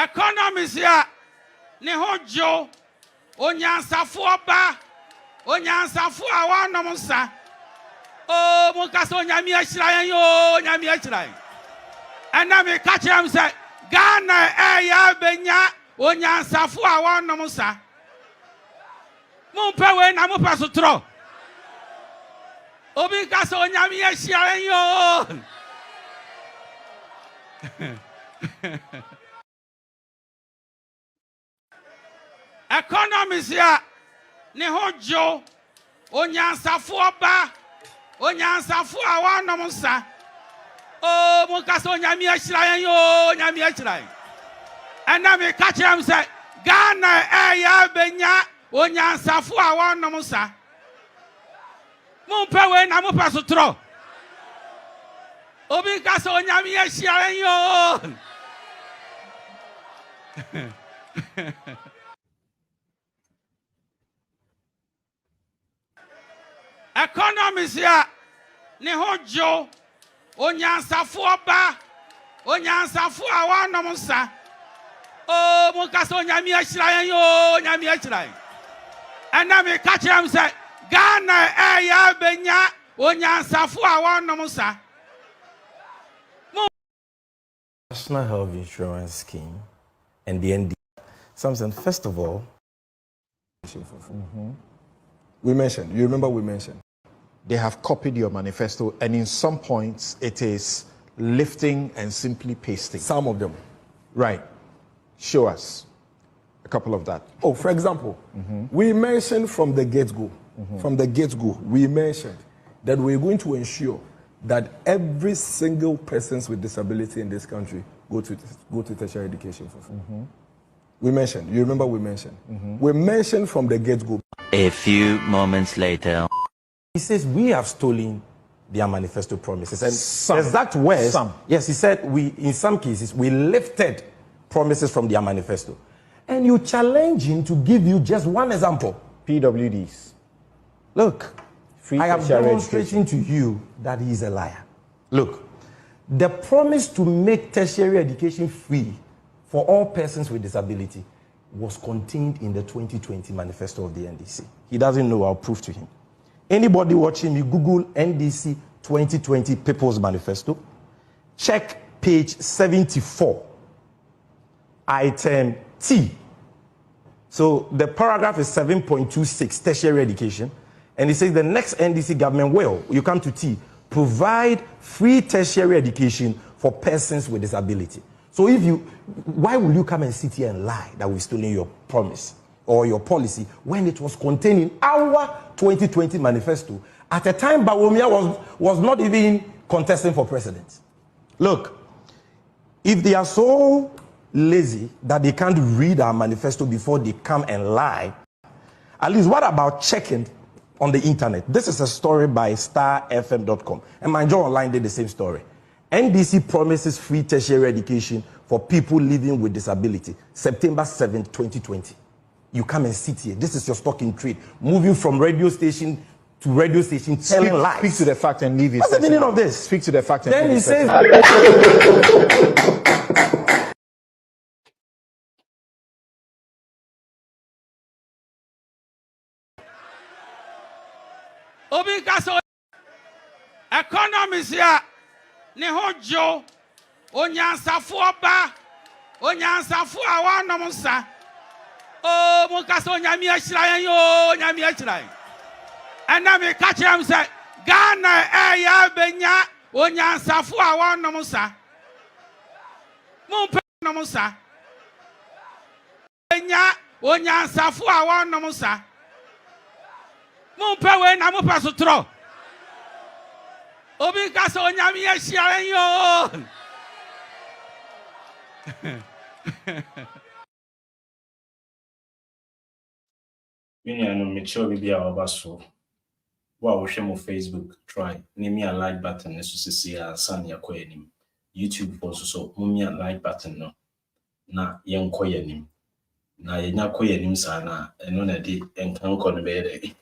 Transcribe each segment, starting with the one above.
economies ya ne hojo onyansafo oba onyansafo awanom nsa o mukaso onyame ahira yen yo onyame ahira yen ana me ka kyerem se Ghana ya benya onyansafo awanom nsa mumpe we na mupa sotro obi kaso onyame ahira yen yo economies ya ne hojo onyansafo oba onyansafo awanom nsa o mukaso onyame ahira yen yo onyame ahira yen ana me ka kyerem se Ghana ya benya onyansafo awanom nsa mumpe we na mupa sotro obi kaso onyame ahira yen yo economies ya ne hojo onyansafo oba onyansafo awanom nsa o mukaso onyame ahira yen yo onyame ahira yen ana me ka kyerem se Ghana ya benya onyansafo awanom nsa National Health Insurance Scheme and the ND. Something, first of all, we mentioned, you remember we mentioned, they have copied your manifesto, and in some points it is lifting and simply pasting. Some of them. Right. Show us a couple of that. Oh, for example, we mentioned from the get-go, we mentioned that we're going to ensure that every single person with disability in this country go to tertiary education for free. We mentioned, you remember we mentioned. We mentioned from the get-go. A few moments later. he says we have stolen their manifesto promises. And Some. exact words, Some. yes, he said in some cases, we lifted promises from their manifesto. And you challenge him to give you just one example. PWDs. Look, Free I am tertiary demonstrating to you that he is a liar. Look, the promise to make tertiary education free for all persons with disability was contained in the 2020 manifesto of the NDC. He doesn't know, I'll prove to him. Anybody watching me, Google NDC 2020 People's Manifesto. Check page 74, item T. So the paragraph is 7.26, tertiary education. And it says the next NDC government will, you come to T, provide free tertiary education for persons with disability. So why will you come and sit here and lie that we've stolen your promise or your policy when it was contained in our 2020 manifesto at a time Bawumia was not even contesting for president? Look, if they are so lazy that they can't read our manifesto before they come and lie, at least what about checking on the internet? This is a story by starfm.com. And my Joe Online did the same story. NDC promises free tertiary education for people living with disability. September 7th, 2020. You come and sit here. This is your stock in trade. Moving from radio station to radio station, telling lies. Speak to the fact and leave it. What's the meaning of this? Speak to the fact and then leave he it. says... Obi kaso economies ya ne hojo onyansafo oba onyansafo awanom nsa o mukaso onyame ahira yen yo onyame ahira yen ana me ka kyerem se Ghana ya benya onyansafo awanom nsa mumpe nom nsa benya onyansafo awanom nsa mumpe we na mupa sotro obi kaso onyame ahira yen yo Many no make sure we be our basso. Wow, we share more Facebook. Try name me a like button. This is see a son ya koyenim. YouTube also so mummy a like button no. Na yen koyenim. Na yenya koyenim sana eno na di enkan ko no be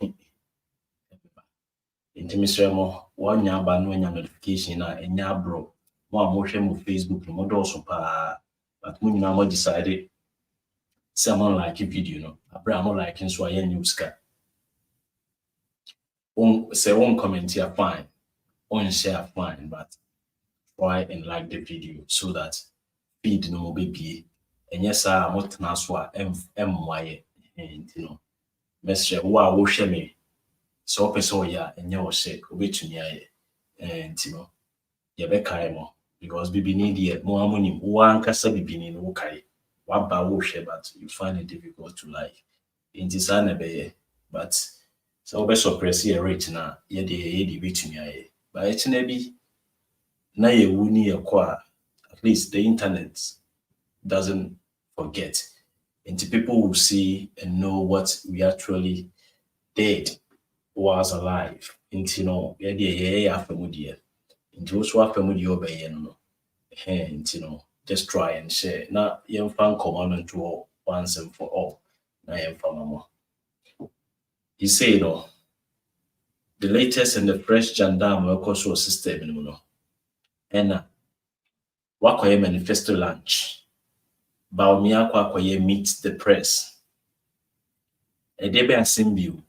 intimisre mo wanya ba no nya notification na enya bro. Mo a mo hwe mo Facebook no mo do so pa. but when you decided someone like a video, no, I'm liking so I news car. Say one comment here, fine, one share, fine, but try and like the video so that feed no baby. And yes, I'm not naswa MY and message wow share me. So person ya and you say obey to me and yebeka because bibi need ye mo amonim one kasa bibi ni no kai waba wo share but you find it difficult to like in design be but so be suppress your rate na ye de betumi aye but it na bi na ye wuni ye kwa at least the internet doesn't forget and people will see and know what we actually did was alive into ye de afamudie into so afamudie obeye no and just try and share na ye fan command to once and for all na ye famamo. He said, the latest and the fresh JANDAM workforce system, and wakoye manifesto launch. Baumia kwakoye meet the press. A debe asimbiu.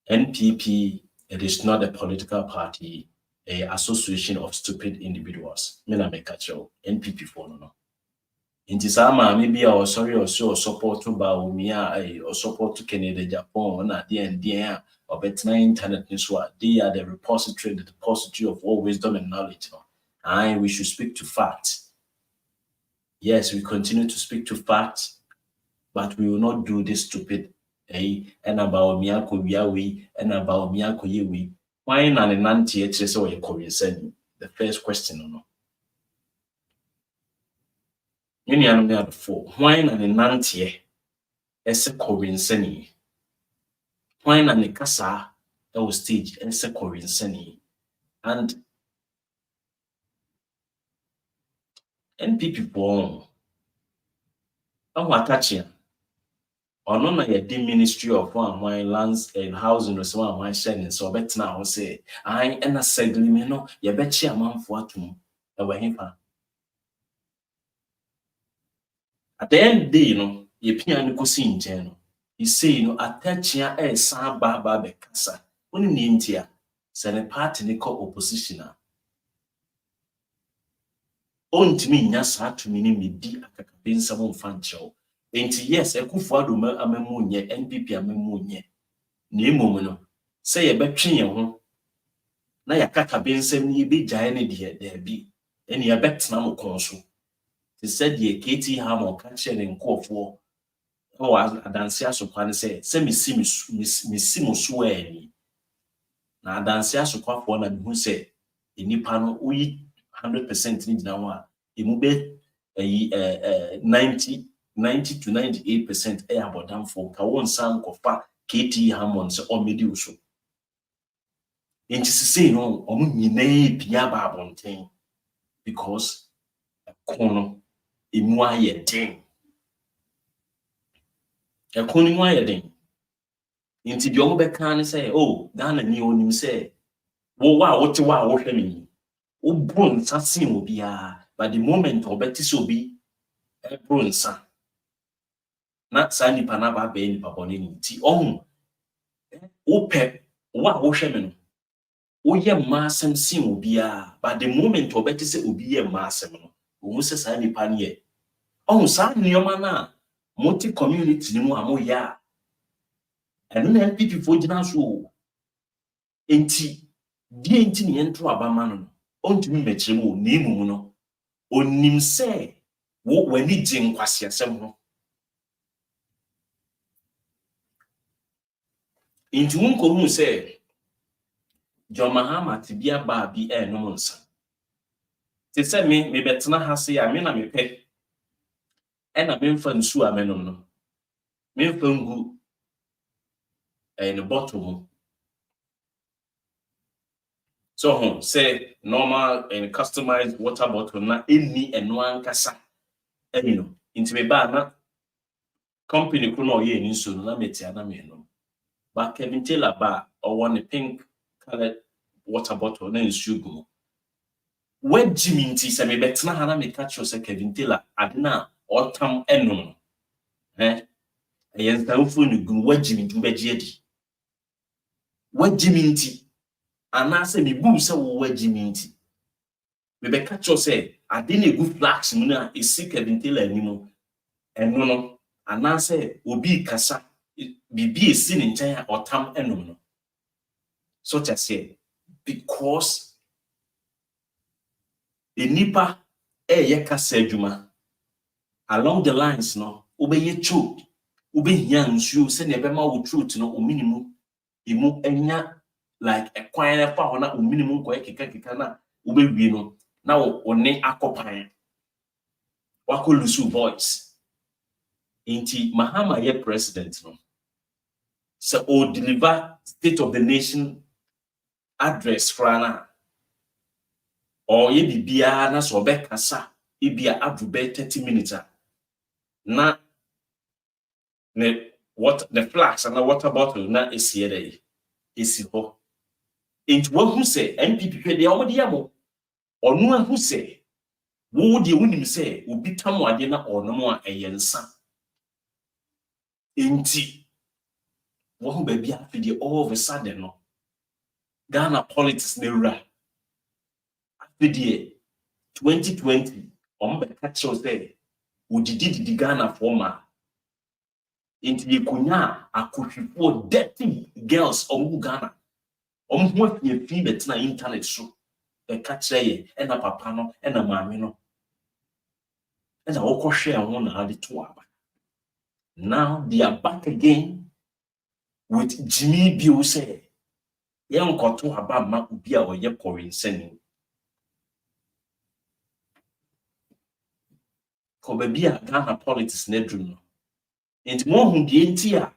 NPP, it is not a political party, a association of stupid individuals. Mina mekacho NPP for no. Inti sama maybe or sorry or so support to Baumia or support to Canada, Japan, na the or better internet news. They are the repository of all wisdom and knowledge. And we should speak to facts. Yes, we continue to speak to facts, but we will not do this stupid and about Miyako Yawi and about Miyako Yewi. Why not an anti-HSO or a Korean sending? The first question, no. Many are not for why not an anti as a Korean sending? Why not a Kasa or stage as a Korean sending? And NPP born. I'm attaching. Or no, na the Ministry of One Lands and Housing or someone my shining so bet now say I and a segment me no ye bet a man for to away him. At the end day, ye piano kusin jeno. He say attaching a san baba be kasa. Only nintia send a party ni call oppositioner. On to me, yes, to me, me di akakabin some fan show. Enti yes, Ekufuado amemunye NPP amemunye. Ni momo say ye betwe ye ho. Na yakakabin sem ni bi gyae ne de bi. Eni ye betena mo konso. They said ye KT Hamo ka che ne nkofo. O adanse asokwa ne say misi mo so ani. Na adanse asokwa na bi hu say enipa no uyi 100% ni gina ho a emu be 90 to 98% abodam for ka won san kofa KT Hammond se o medi uso enti se no omu nyina pia ba abonten because kono emu aye den kono mu aye den enti di omu be kan say oh Ghana ni onim say wo wa wote wa wo hwe mi wo bron sasin obi a but the moment obeti so bi bron sa na sani pana ba be ni pabone ni ti ohun wo pe wa wo hwe me no wo ye masem sin obi a but the moment obeti se obi ye masem no wo se sani pan ye ohun sa nioma na multi community ni mu amoya enu na NPP fo gina so enti die enti ni entro abama no ontumi mekire mu ni mu no onim se wo wani gin kwase asem ho enti wonko hu se John Mahama tibia ba bi no nsa te se me betena ha se ya me na me pe na me mfa nsu a menom no me mfa ngu no bottle mu so say normal and customized water bottle na eni eno ankasa into me ba na company ko no ye ni nsu no na metia na me no ba Kevin Taylor ba or one pink colored water bottle na nsu gu Where Jimmy T say me betna hana me catch you say Kevin Taylor adna otam enum. Yen tanfo ni gun where Jimmy to beje di. Where Jimmy T anase me bu say where Jimmy T. Me be catch you say adna good flags mu na e see Kevin Taylor animo. Eno no anase obi kasa bibi e see ni nchen otam enum no. So to say because enipa ye kasa adwuma along the lines no obeye choke obehia nsuo se ne bema wo truth no o minimum emu enya like a kwan fa ho na o minimum ko keka na obewie no na wo ne akopan wako lusu voice inti Mahama ye president no so o deliver state of the nation address frana or ye bibia na so be kasa ibia adube 30 minutes na what the flags and the water bottle na is here there is ho into what who say NPP pe dey omode yamo onu who say wo de wunim say obi tam ade na onom a eyensa enti wo hu ba bia afide all of a sudden no Ghana politics na wura afide 2020 ombe catch us there udidi Ghana former into the kunya akohwefo dirty girls omu Ghana omu afie fi betina internet so e ka kire ye e na papa no e na maame no e na wokohwe ho na ade to aba now they are back again with Jimmy Bill say ye nkoto aba ma obi a oye korinsani ko ba bia Ghana politics na drum no enti mo hu die nti a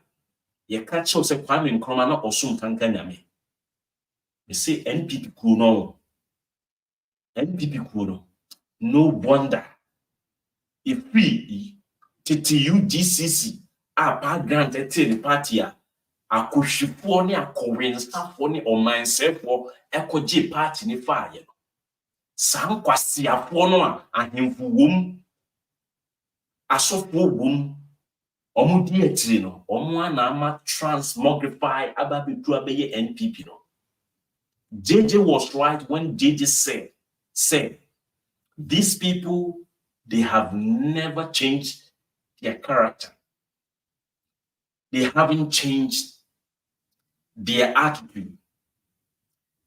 ye ka chew se Kwame Nkrumah na osum tanka nyame me say NPP ku no no wonder if we TTU GCC a background the party a akohwefo ne akowensafo ne omansefo ekoje party ne faaye no san kwasiafo no a ahemfu wom asofo wom omudi etiri no omo ana ama transmogrify ababedu abeye NPP no JJ was right when JJ said these people they have never changed their character, they haven't changed their attitude,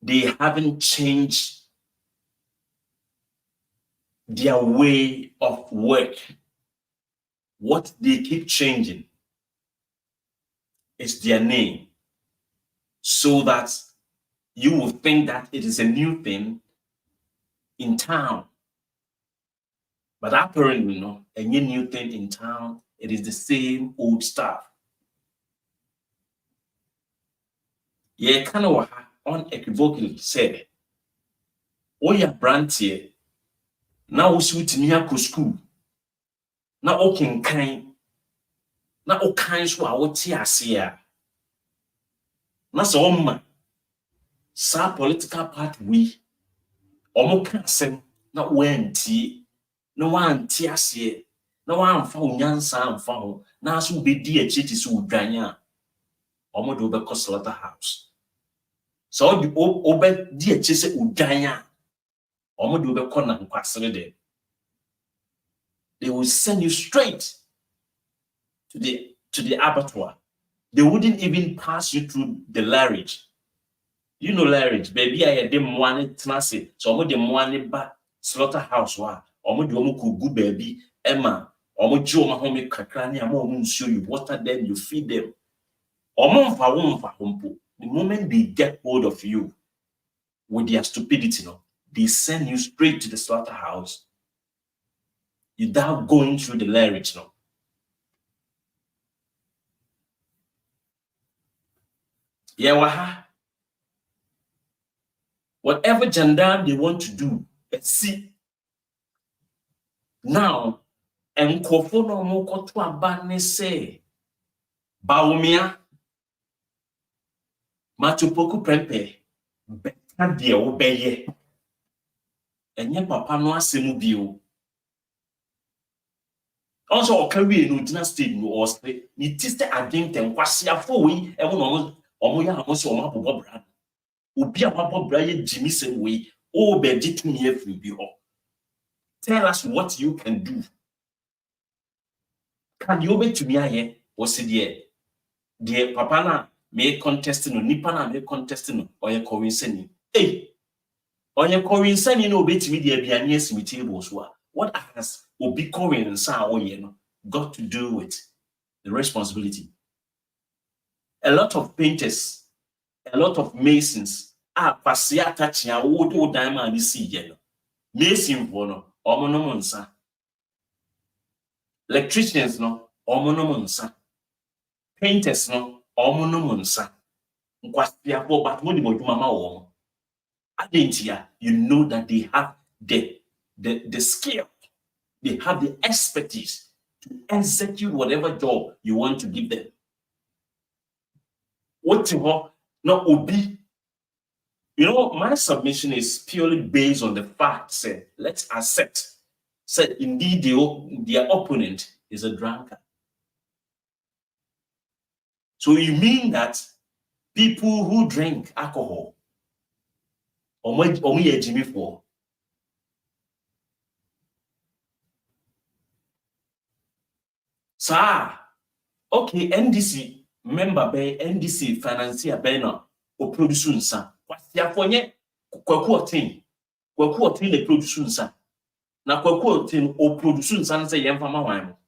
they haven't changed their way of work. What they keep changing is their name, so that you will think that it is a new thing in town. But apparently, no, a new thing in town, it is the same old stuff. Yeah, kind of unequivocally said, oh, yeah, brand here. Now, we switch near school. Now, okay, kind. Now, all kinds of what here. Now, so, sa political party we omo kan sem na wanti no wanti ase na wanfa unyansa amfa ho na so be di achiti so udwan a omo do be ko slaughterhouse so di obe di achi se udwan a omo do be ko na nkwasere de they will send you straight to the abattoir. They wouldn't even pass you through the larynx. You know larynx, baby, I had them one tenase. So omo dem one back slaughterhouse wa. Omo de omo ku good baby, Emma. Omo jo ma home kakra ni amo nsuo you water them, you feed them. Omo mfa hompo. The moment they get hold of you with their stupidity, no, they send you straight to the slaughterhouse without going through the larynx, no. Yeah, waha. Whatever JANDAM they want to do, let's see. Now, enkofo no mo koto abane say, Baumia, Machupoku Prempe, Beta de Obeye. enye papa no asemu bio also okawie no dina stage no or say ni tiste adwente nkwasiafo we e mo no ya mo se o mabobọ bra obi a mabobọ bra ye jimi sem we o be ditumi afiri bi ho. Tell us what you can do. Can you be to me aye o se de papa na me contest no nipa na me contest no oye kowinsani onye kowinsani no obetimi de abiane asimi table so a what has obi kowinsa oye no got to do with the responsibility. A lot of painters, a lot of masons are pasia touching a wood diamond see yellow. Mason for no omonomonsa. Electricians no omonomonsa. Painters no omonomonsa. Nkwasia for but what do mama wo. Adentia, you know that they have the skill, they have the expertise to execute whatever job you want to give them. What not obi. You know, my submission is purely based on the fact, say, let's accept, say, indeed, their opponent is a drunkard. So you mean that people who drink alcohol, only a Jimmy for. Sir, okay, NDC member by NDC financier by now, or producer, sir. Kwasiafonye kwaku otin le production sa na kwaku otin o production sa nse yemfa ma wan mo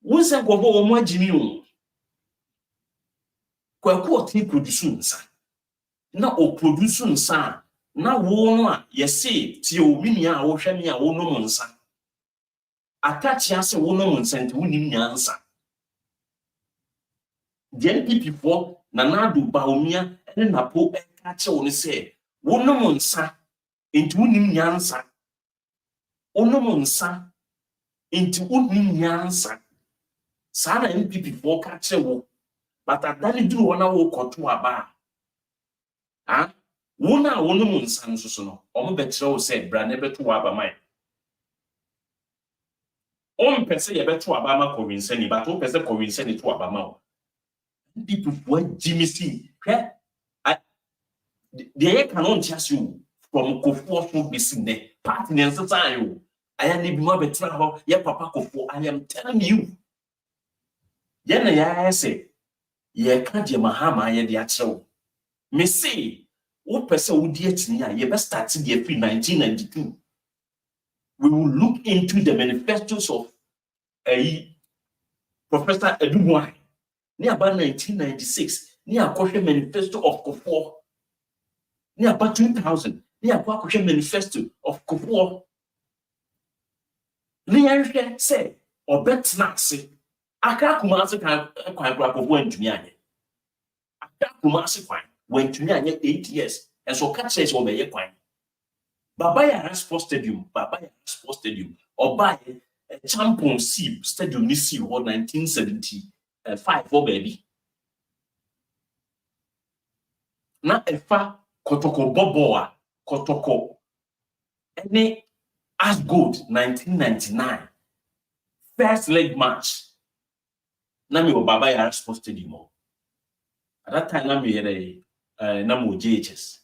wonse kwofo wo mo agimi o kwaku otin production sa na o production sa na wo no a yesi ti o mini a wo hwemi a wo no mo nsa atachi ase wo no mo nsa nti wo nim nyansa the NPP for na do baomia ene napo kache woni se wonom nsa enti wonim nyansa wonom nsa enti wonim nyansa sa na NPP for kache wo but adani duru wona wo koto aba wona wonom nsa nso so no omo betre wo se bra na beto aba mai pese ye beto aba ma kowinsani but o pese kowinsani to aba ma people want Jimmy C. They cannot just you from Kofu to be seen there. Partner and society. I am living more better. Ya papa Kofu. I am telling you. Yana ya say, ye can't ye mahama ye the actual. Me say, what person would yet near ye best start in the 1992. We will look into the manifestos of Professor Edouard. Near about 1996, near Koshe Manifesto of Kofor. Near about 2000, near Koshe Manifesto of Kofor. Near say, or bet not say, I can't come answer quite grab of when to me. I can't come answer quite when to me 8 years, and so catch says over your quine. Babaya Sports Stadium, or buy a Champion C Stadium this year, 1970. 5 for baby. Na efa kotoko boboa kotoko any as good 1999 first leg match. Na me baba ya Sports Stadium. At that time na me here na mo JHS.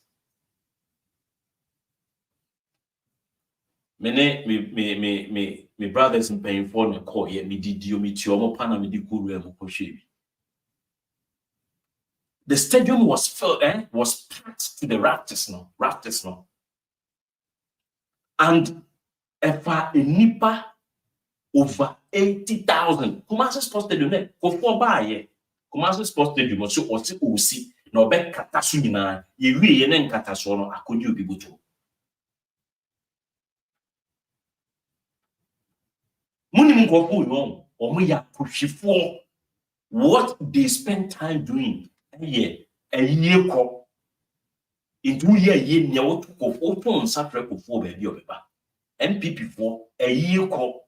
Me brothers in paying for na call here me didio me ti omo pana me di kuru e mo kohwe. The stadium was filled was packed to the rafters no. And efa enipa over 80,000 Kumasi Sports Stadium ne ko for ba ye Kumasi Sports Stadium so osi na obe kata so nyina ye wie ye ne nkata so no akodi obi boto. Munim nkofo yon omo ya pushifo what they spend time doing year ko into ye nya what kofo to nsafre kofo ba bi obeba NPP for a year ko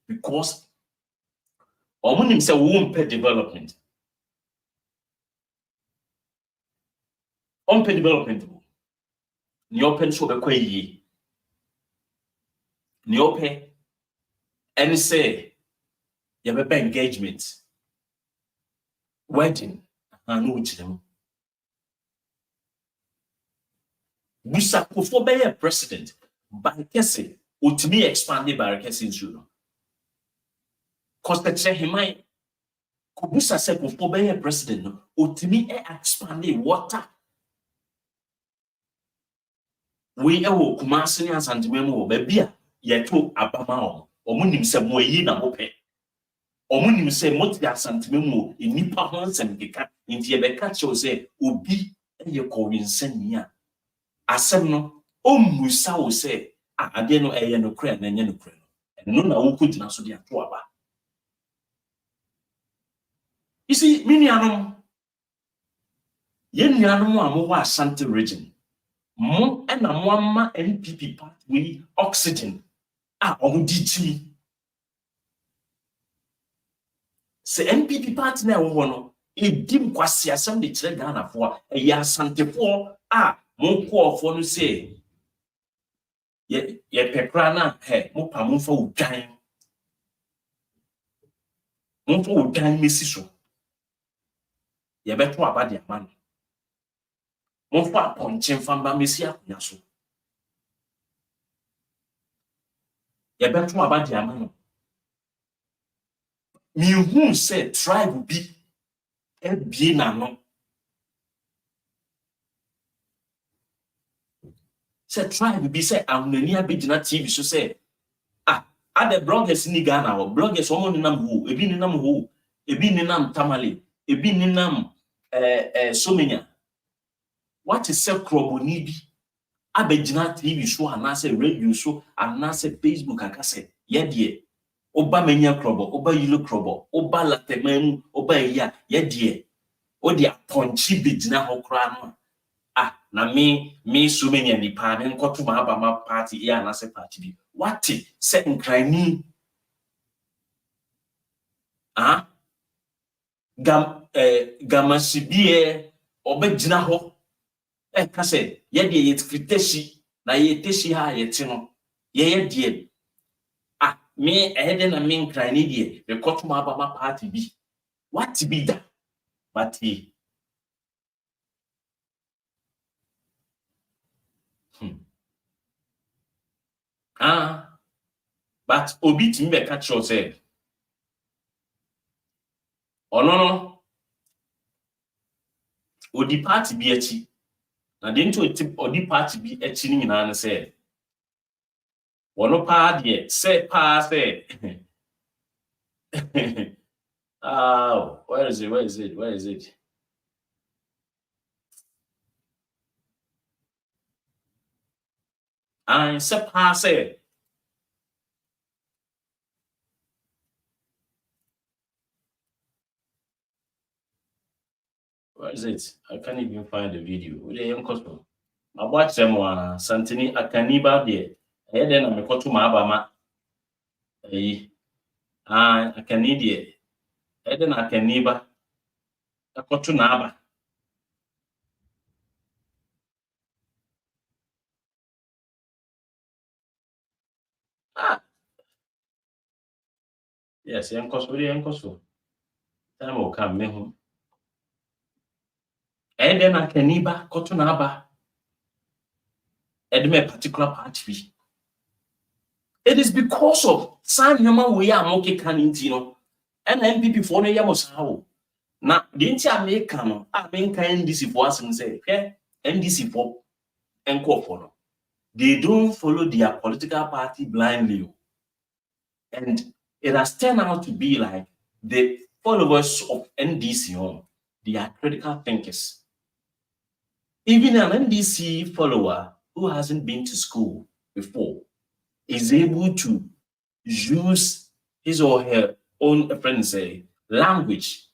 because omunim say we won't pay development on pay development ni open so be kwa yi Niope, and say, you have engagement, wedding, and which them. Busa kufo be president, Bankese, ultimately expanded by Bankese in Cause the Chehimai, Kubusa said kufo be president, ultimately expanded water. We ewo Kumasi and Santimemo, Babia, Yato Abama, Omunim se Moyi na Mope. Omunim se Motia Santimemo, in Nipa Hons and Gika, in Tiebekacho say, Ubi, and your Covinsenia. Asem Musa will say, I didn't know a no cran and yeno cran. And no, I could not so dear to. You see, Minianum Yenianum Amoa Santa region. Mo and a Mama NPP pathway oxygen. On DT. Say NPP party now one. It dim quasi assembly Ghana for a year Santa for mo call for no say. Ye pekrana he mo pa mo fa udwan. Mo fa udwan mesi so. Ye beto abade amano. Mo fa ponchen famba mesi akunya so. Ye beto abade amano. Mi hu say tribe bi e bie na no. Say tribe be say amnani abegina TV so say the bloggers ni Ghana or bloggers omo ni nam ho ebi ni nam ho ebi ni nam tamale ebi ni nam somenya what is say kroboni bi abegina TV so anase radio so anase Facebook aka say ye de oba menya krobo oba yilo krobo oba latemanu oba ya ye de o de aponchi begina ho kra no na me so many and the party nkoto ma aba ma party ya na se party bi what say nkrani gamasibie obegina ho ka say ye de ye kriteshi na ye teshi ha ye ti no ye de me ehede na me nkrani de nkoto ma aba ma party bi what be that but but obi timi be catch you say no odi party bi achi na de nto odi party bi achi ni nyina na say wono pa de say pa say where is it I say pa say where is it? I can't even find the video. I watch them Santini Akaniba there. I then I'm a to my abama. I can need it. I then I can neighbor. I got to Naba. Yes, young Cosmo. Time will come, me home. And then I can neighbor, got to Naba. And my particular party. It is because of San Yama we are monkey canintino and NPP for the Yamos how. Now, didn't you make no? I mean, kind this if was and say, NDC for and call for no. They don't follow their political party blindly. And it has turned out to be like the followers of NDC, they are critical thinkers. Even an NDC follower who hasn't been to school before is able to use his or her own language,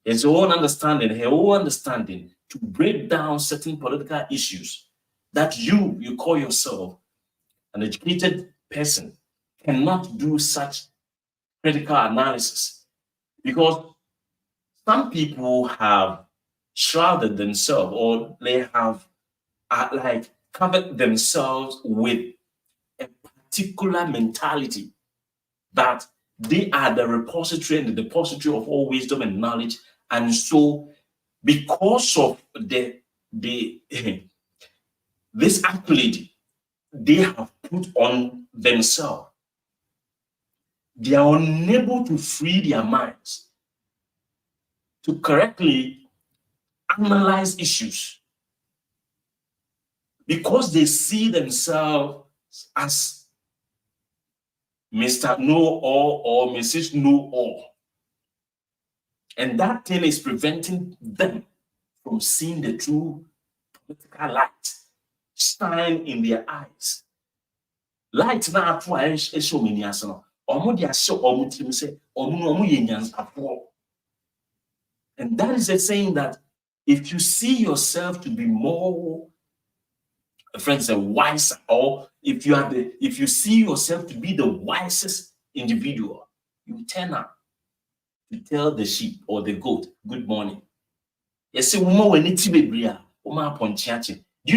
his own understanding, her own understanding to break down certain political issues that you call yourself an educated person cannot do such critical analysis, because some people have shrouded themselves or they have like covered themselves with a particular mentality that they are the repository and the depository of all wisdom and knowledge. And so because of this accolade they have put on themselves, they are unable to free their minds to correctly analyze issues because they see themselves as Mr. Know-all or Mrs. Know-all. And that thing is preventing them from seeing the true political light shine in their eyes. Light now is so many as no. And that is a saying that if you see yourself to be more, friends, wiser, or if you see yourself to be the wisest individual, you turn up to tell the sheep or the goat, good morning. Yes, do you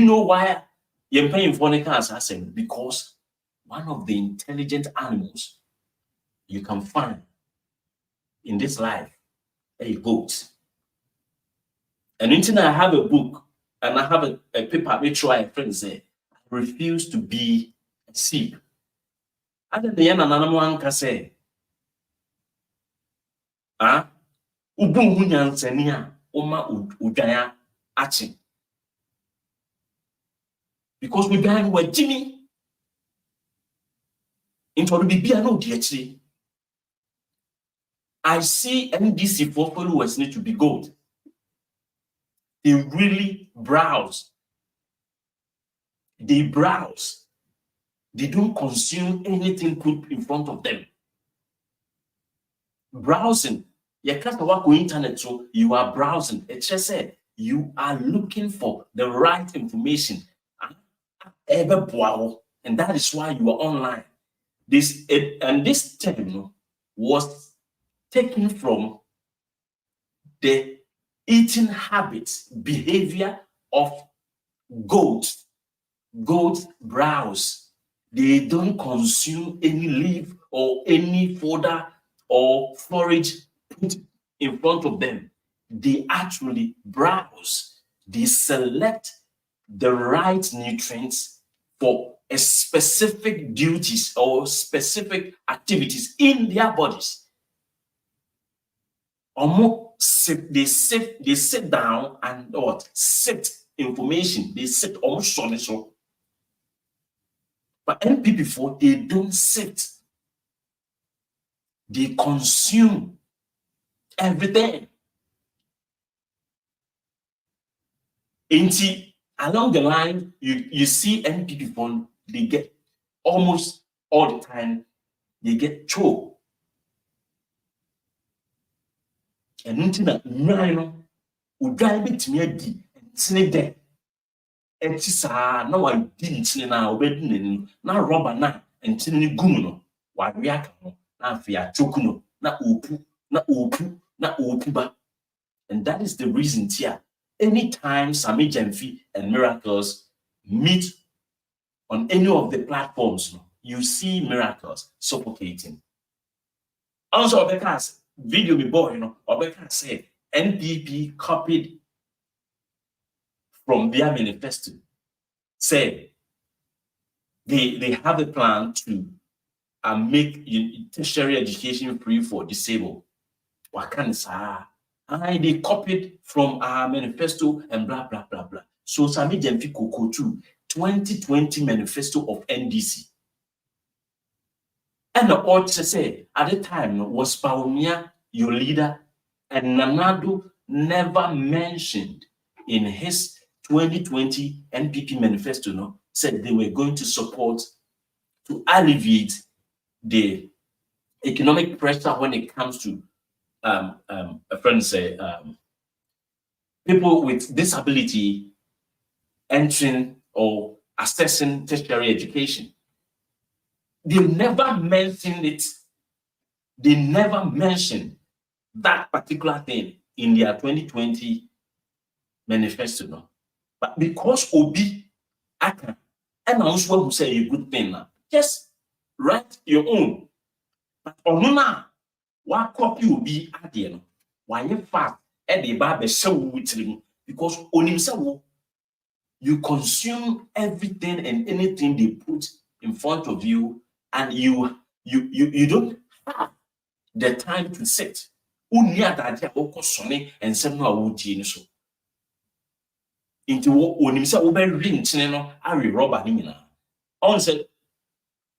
know why you're paying for the cars? I said, because one of the intelligent animals you can find in this life, a goat. And until I have a book and I have a paper, make sure I friends say, I refuse to be a sheep. Other than another one can say, because we behind were Jimmy into the BB no DHD. I see NDC for followers need to be gold. They really browse. They browse. They don't consume anything put in front of them. Browsing. You can't work on internet, so you are browsing. It just said you are looking for the right information. And that is why you are online. This term was taken from the eating habits, behavior of goats. Goats browse. They don't consume any leaf or any fodder or forage put in front of them. They actually browse. They select the right nutrients for a specific duties or specific activities in their bodies. They sit down and sit information. They sit almost so. But NPP before they don't sit. They consume everything. Along the line, you see NPP phone, they get almost all the time, they get choked. And until that nine, we drive it to me and snake there. And it's now I didn't now wedding now rubber now and tinny gumuno. Why react now fear chokuno, na upu, na upu, na upuba. And that is the reason here. Anytime Sami Jemfi and Miracles meet on any of the platforms, you see Miracles suffocating. Also, because video before, Obeka said NPP copied from their manifesto. Said they have a plan to make tertiary education free for disabled. What can they copied from our manifesto and blah blah blah blah. So Sami Jemfi Koko 2020 manifesto of NDC. And the ought to say at the time was Paumia your leader, and Nanado never mentioned in his 2020 NPP manifesto said they were going to support to alleviate the economic pressure when it comes to a friend say people with disability entering or accessing tertiary education. They never mentioned it. They never mentioned that particular thing in their 2020 manifesto. But because Obi Aka and also who say a good thing now, just write your own. But onuna, what copy will be at the end? Why you fast at the barber so with him? Because on himself, you consume everything and anything they put in front of you, and you don't have the time to sit. Unia that ya oko sone and some no awuti so. Into on himself will be ring no ari rubber ni na. On said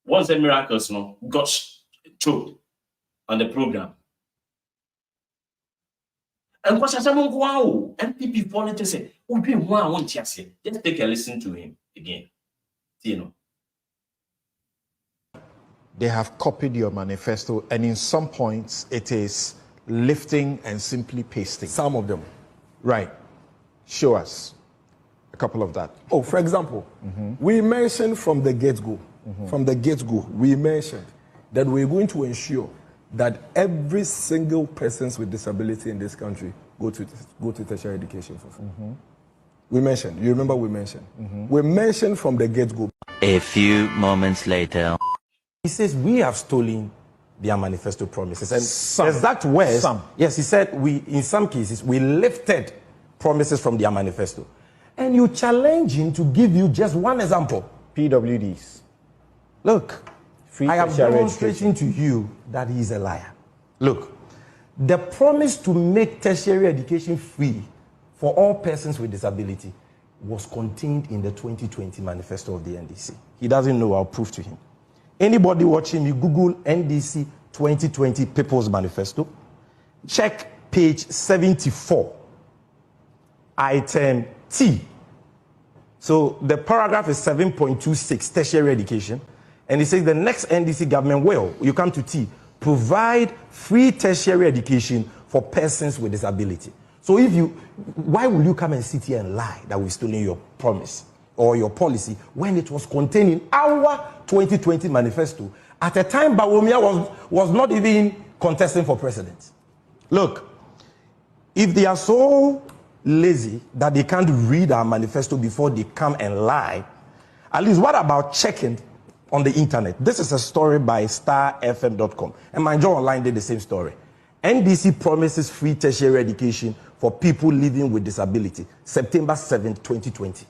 once the miracles no got choked on the program. And what wow, NPP politics say, "Ubi one won't just take a listen to him again." You know. They have copied your manifesto, and in some points, it is lifting and simply pasting. Some of them. Right. Show us a couple of that. Oh, for example, we mentioned from the get-go, we mentioned that we're going to ensure that every single person with disability in this country go to tertiary education for free. We mentioned, you remember we mentioned. We mentioned from the get-go. A few moments later. He says we have stolen their manifesto promises. And Some. exact words, Some. yes, he said in some cases, we lifted promises from their manifesto. And you challenge him to give you just one example. PWDs. Look, Free I am tertiary demonstrating to you that he is a liar. Look, the promise to make tertiary education free for all persons with disability was contained in the 2020 manifesto of the NDC. He doesn't know, I'll prove to him. Anybody watching me, Google NDC 2020 People's Manifesto. Check page 74, item T. So the paragraph is 7.26, tertiary education. And it says the next NDC government will, you come to T, provide free tertiary education for persons with disability. So why will you come and sit here and lie that we've stolen your promise or your policy when it was contained in our 2020 manifesto at a time Bawumia was not even contesting for president? Look, if they are so lazy that they can't read our manifesto before they come and lie, at least what about checking on the internet? This is a story by starfm.com. And my Joe Online did the same story. NDC promises free tertiary education for people living with disability. September 7th, 2020.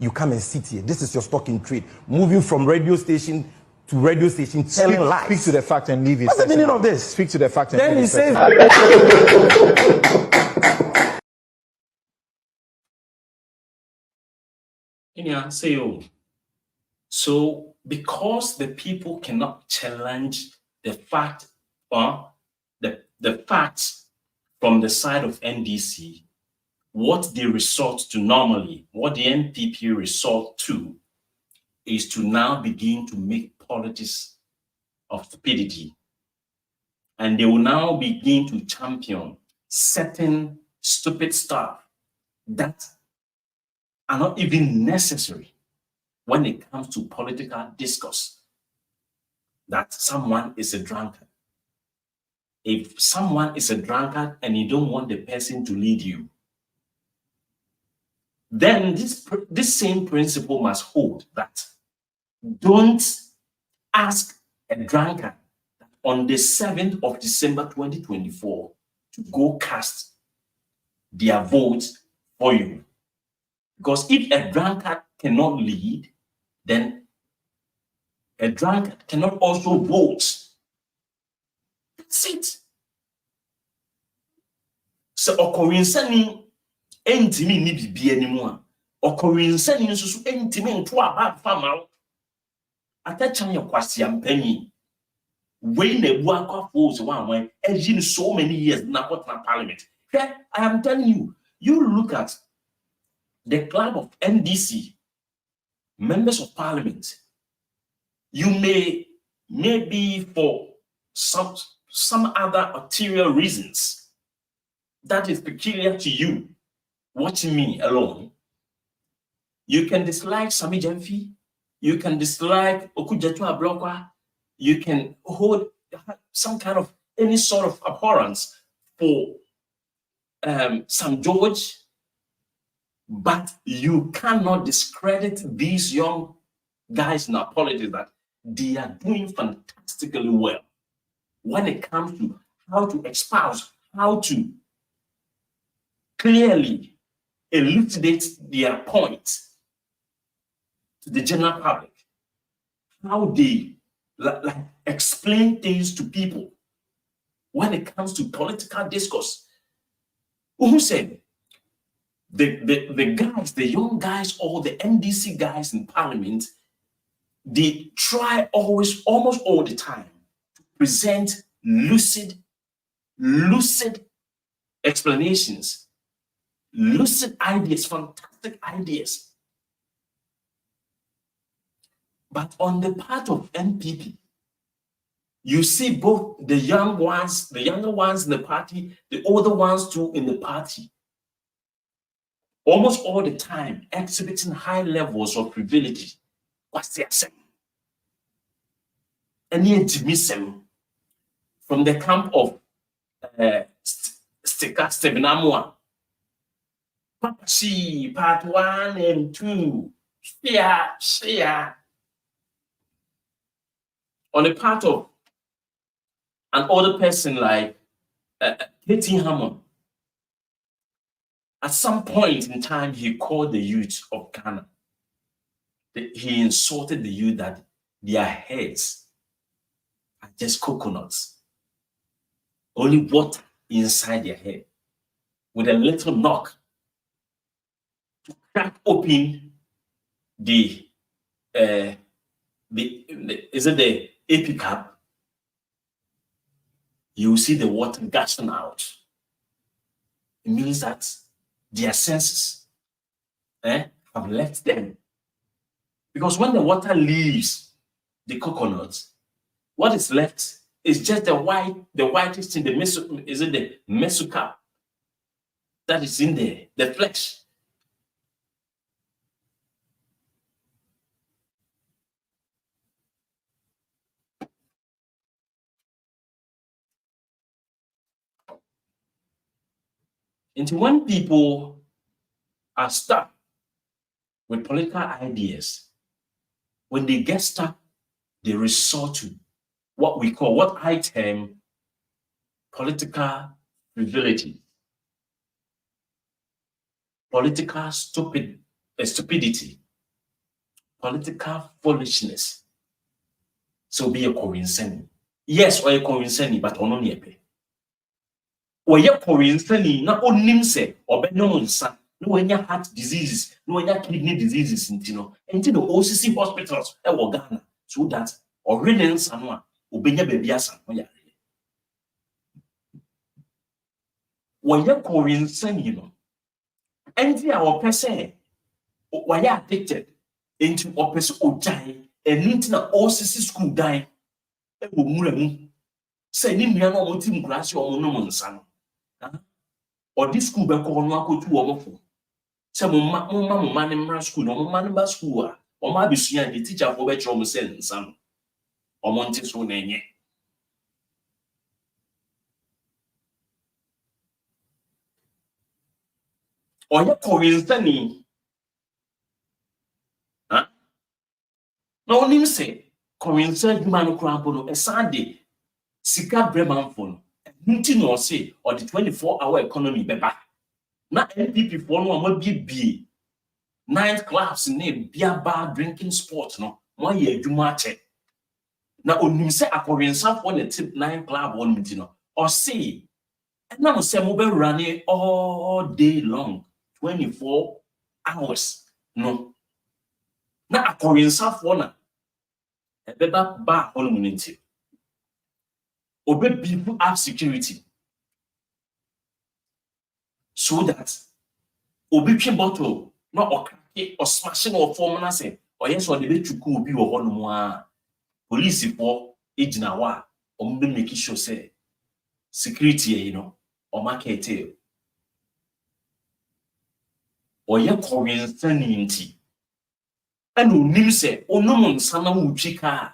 You come and sit here. This is your stock in trade. Moving from radio station to radio station, telling lies. Speak to the fact and leave it. What's the meaning of this? Speak to the fact and then leave he it. says... So because the people cannot challenge the fact or the facts from the side of NDC, what they resort to normally, what the NPP resort to, is to now begin to make politics of stupidity. And they will now begin to champion certain stupid stuff that are not even necessary when it comes to political discourse. That someone is a drunkard. If someone is a drunkard and you don't want the person to lead you, then this same principle must hold, that don't ask a drunkard on the 7th of December 2024 to go cast their vote for you. Because if a drunkard cannot lead, then a drunkard cannot also vote. That's it. So okorinsani entimi ni bibi anymore. Okorinsani nso so entimi nto aba fama. Atachan your kwasiam penny. When the work was one in so many years now parliament. I am telling you, you look at the club of NDC, members of parliament, you maybe for some other ulterior reasons that is peculiar to you, watching me alone. You can dislike Sami Jemfi, you can dislike Okujetu Ablokwa, you can hold some kind of any sort of abhorrence for Sam George, but you cannot discredit these young guys in our politics that they are doing fantastically well when it comes to how to espouse, how to clearly elucidate their points to the general public, how they like explain things to people when it comes to political discourse. Who said the guys, the young guys, or the NDC guys in parliament, they try almost all the time to present lucid explanations, lucid ideas, fantastic ideas. But on the part of NPP, you see both the young ones, the younger ones in the party, the older ones too in the party, almost all the time exhibiting high levels of privilege. What's the same? And yet, from the camp of Stevenamua, see part 1 and 2, share. On the part of an older person like Katie Hammond, at some point in time, he called the youth of Ghana. He insulted the youth that their heads are just coconuts. Only water inside their head. With a little knock to crack open the AP cap, you see the water gushing out. It means that their senses have left them. Because when the water leaves the coconuts, what is left is just the whitest in the mesocarp that is in there, the flesh. And when people are stuck with political ideas, when they get stuck, they resort to what I term political frivolity, political stupidity, political foolishness. So be a coincidence. Yes, or a coincidence, but on only or ye coincidence, not on nimse or benonsa, no any heart diseases, no any kidney diseases, into the OCC hospitals, Ghana, so that or reading someone, obenya baby as an when you coincidence, and our person, why you addicted into a person or die, and into an OCC school die, say, Nimiano Motim Grass or Monoman son. Or this school back on Wako to Wofo. Some man in school, or man school, or maybe she and the teacher for better almost saying some or Montes Ronene. Or your coincidence. No name say, coincidence man crampo a Sunday, Sika Breman phone. Nothing or say, or the 24-hour economy beba. Na NPP for no more be 9 clubs name beer bar drinking sport no. One year you match it. Na onim say akorensa for the tip 9 club one meeting no. Or say, and now say mobile running all day long, 24 hours no. Na akorensa for na a better bar on community. Obey people have security so that obey bottle not or smashing or forming say or yes or the way to cool be or one police for agent or make sure say security or market or your Korean sanity and no say oh no one sana uchika.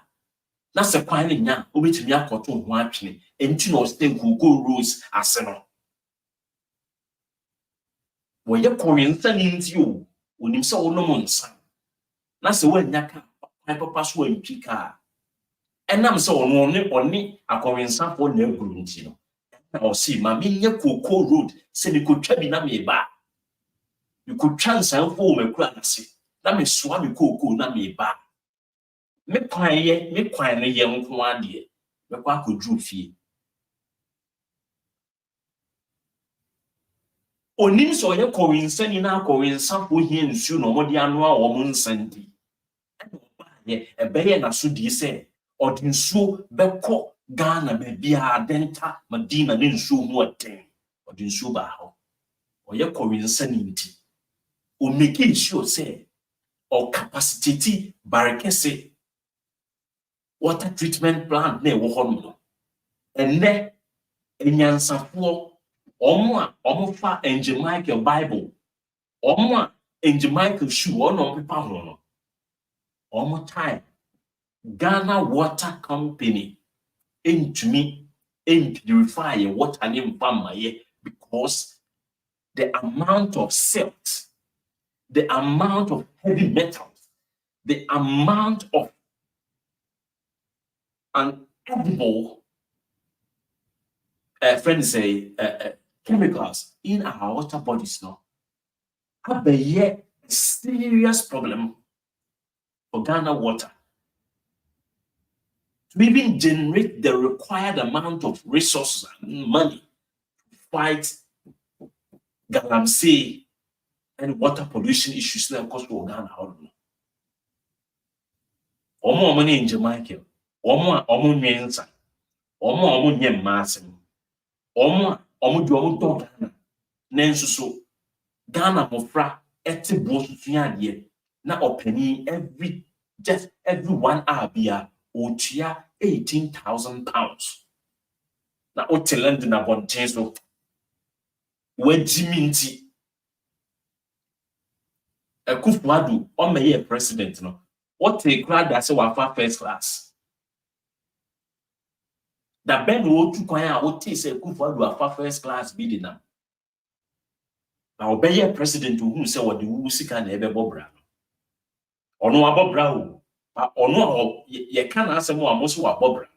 That's a quiet now, over to me a cotton watching, and you know, stay go rules as no. When you're Korean sending you, when you saw no months, that's the way Naka, Piper Password in Pika, And I'm so only a coincidence for no gruntino. Or see, my minya cocoa road, say you could try na me ba. You could chance and form a crancy. That me swami cocoa na me ba. Me quine a young one dear. Me quack could drew fee. Onim so ye coincidence na coincidence for here and soon or the annual woman sandy. Ye a bear na so di say. Or din so beko Ghana be a denta Medina nin so mo ten or din so ba ho or ye coincidence o make sure say or capacity barricade water treatment plant na wo ho no enne enyansafo omo fa Angel Michael Bible omo Angel Michael shoe ono pepa ho no omo time Ghana Water Company into me purify water name famaye because the amount of silt, the amount of heavy metals, the amount of unedible friends say chemicals in our water bodies now have a serious problem for Ghana water. To even generate the required amount of resources and money to fight galamsey and water pollution issues that cause for Ghana. Omo money in Jamaica, omo nyensa, omo nyem masim, omo do Ghana. Nenso so Ghana mofra eti bo susuade na openi every 1 hour bia otua £18,000. Na otelend na bonten so wajiminti Akufo-Addo o meye president no what take crowd that say wafa first class da ben wo tu kwan a what say Akufo-Addo wafa first class bi di na obeye president who say what the wu sika na ebe bobra ono abobra o pa ono ye kan asem o amoso abobra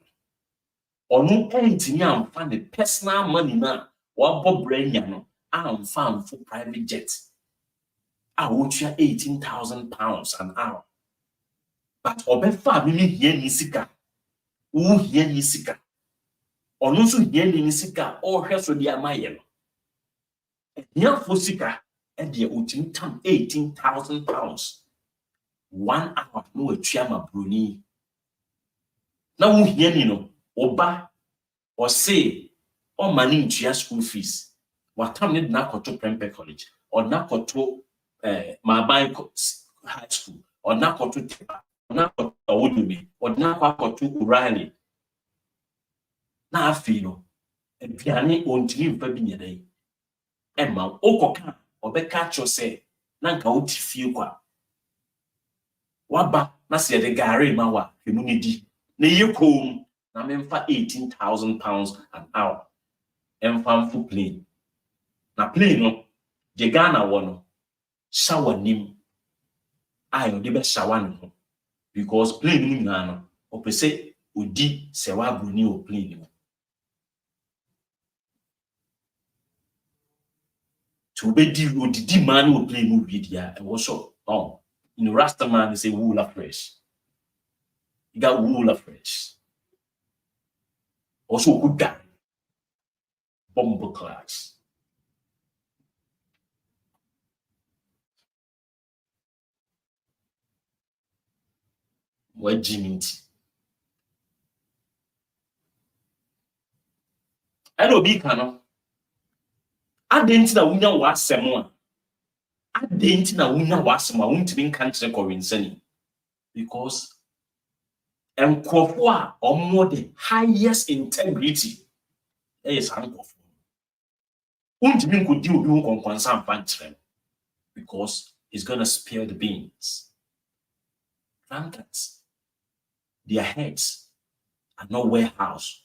ono entini amfa ne personal money na wa bobra nya no amfa for private jet I would share £18,000 an hour. But obefa mimi hie ni sika. Who hie ni sika. Ono so hie ni sika o hwe so dia maye no. Hia fo sika e de otim tam £18,000. 1 hour no atua ma broni. Na wo hie ni no oba o say o mani ntua school fees. Watam ne na koto Prempeh College or na koto my high school or na koto Tepa or na koto Awudumi or na koto Urali na afi no aduane ontimi mfa bi nyedai emma okoka obeka cho say na nka oti fie kwa waba na se de gare ma wa hemu ni di na yekom na memfa £18,000 an hour emfa mfu plane na plane no je Ghana wo no shower nim ayo de be shower no because plane ni na no opese odi se wa bruni o plane no to be di odidi man o plane no dia e wo so you know Rasta man is a wool afresh you got wool afresh also good guy bomb class what jiminti elo bi kano adenti na wunya wasem a adenti na wunya wasem a wuntimi nka nkyere kɔwensani because enkofo a omo the highest integrity is ankofo wuntimi nkodi obi wo konkwansa amfa nkyere because he's going to spill the beans. Drunkards, their heads are not warehouse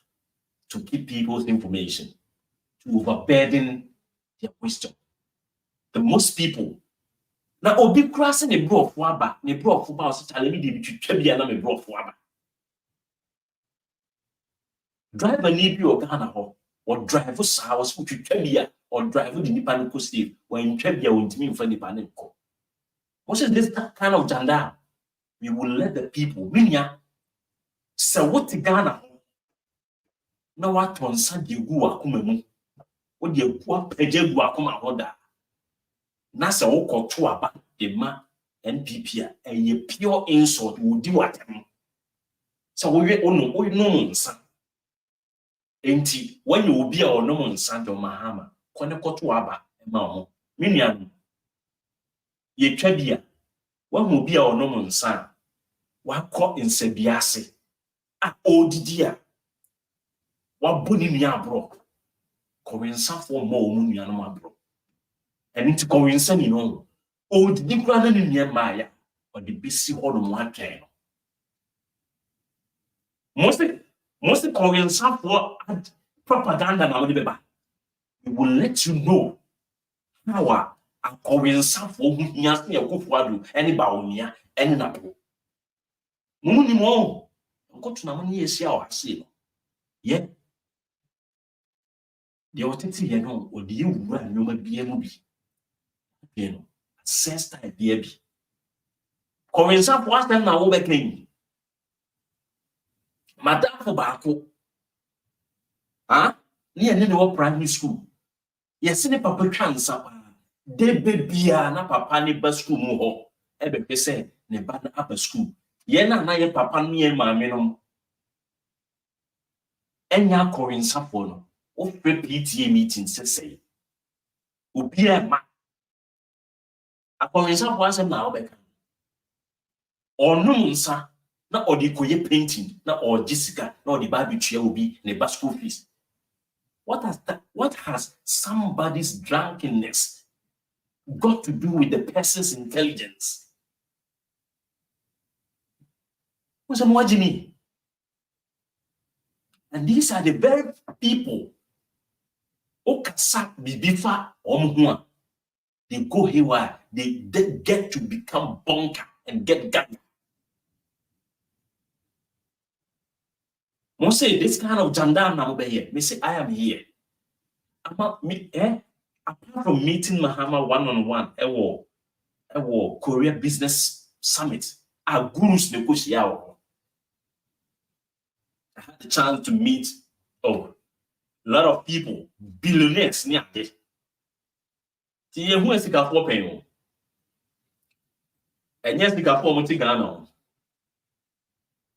to keep people's information, to overburden their wisdom. The most people now obi crossing a bro for aba, ne bro for ba so tell me dey twetwa bia na me bro for aba. Driver need you or Ghana or driver sours which you tell me or driver the Nipan Steve when Trebia won't mean for Nipan. What is this kind of janda? We will let the people, Minya, so what the Ghana? No, what on Sunday Gua Kumemu, what the Gua Peja Guacuma Hoda. Nasa Oko Tuaba, the ma NPP, a pure insult will do at him. So we no son. Enti when you will be our no son to Mahama, Koneko Tuaba, Mamo, Miniam. Ye Trebia, one will be our no son. What caught in Sebiase? Ah, oh, dear. What bunny me abro? Coinsa for more moon bro. And into coinsa, you know. Oh, the brother in near Maya or the busy all on one train. Mostly coinsa for propaganda now, we will let you know how a coinsa for whom he has near Kufuadu, any Baonia, any Napo. Mumuni mo, go to Namani is our seal. Yet, the authentic, you know, or the you run no BMB. You know, assess that baby. Coinsa for us them now overcame. Madam for Baco. Ah, near no primary school. Yes, in a papa chance, de baby, na papa ni bus school mo, ebe say, ne ban upper school. Yena na ye papa ni ye mammy. Enya Corinsa for no, of PTA meetings, say. Ubia ma. A Corinsa was a now becker. Or no, sir, not or the coye painting, not or Jessica, nor the Bible chair will be in the school fees. What has somebody's drunkenness got to do with the person's intelligence? What's a and these are the very people who they go haywire, they get to become bunker and get gang. Most say this kind of jandam now be here. Me say I am here. Apart from meeting Mahama one-on-one, ewo Korea Business Summit, our gurus negotiate. I had the chance to meet a lot of people, billionaires near there. Who is the Gafo paying? And yes, the Gafo Motigano.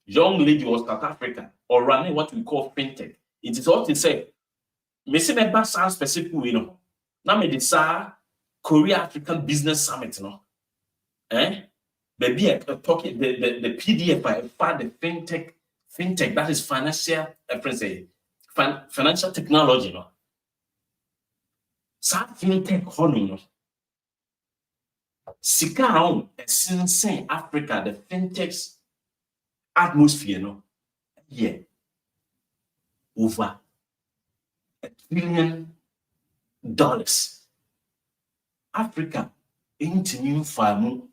Young lady was South Africa or running what we call fintech. It is what it said. Missing a bus specific, you know. Now, me this Korea African Business Summit, you know. Baby, talking the PDF I found the fintech that is financial technology, you know. Sa fintech honor, no. Sika on since Africa, the fintech's atmosphere, no. Yeah. Over $1 trillion. Africa ain't new farm.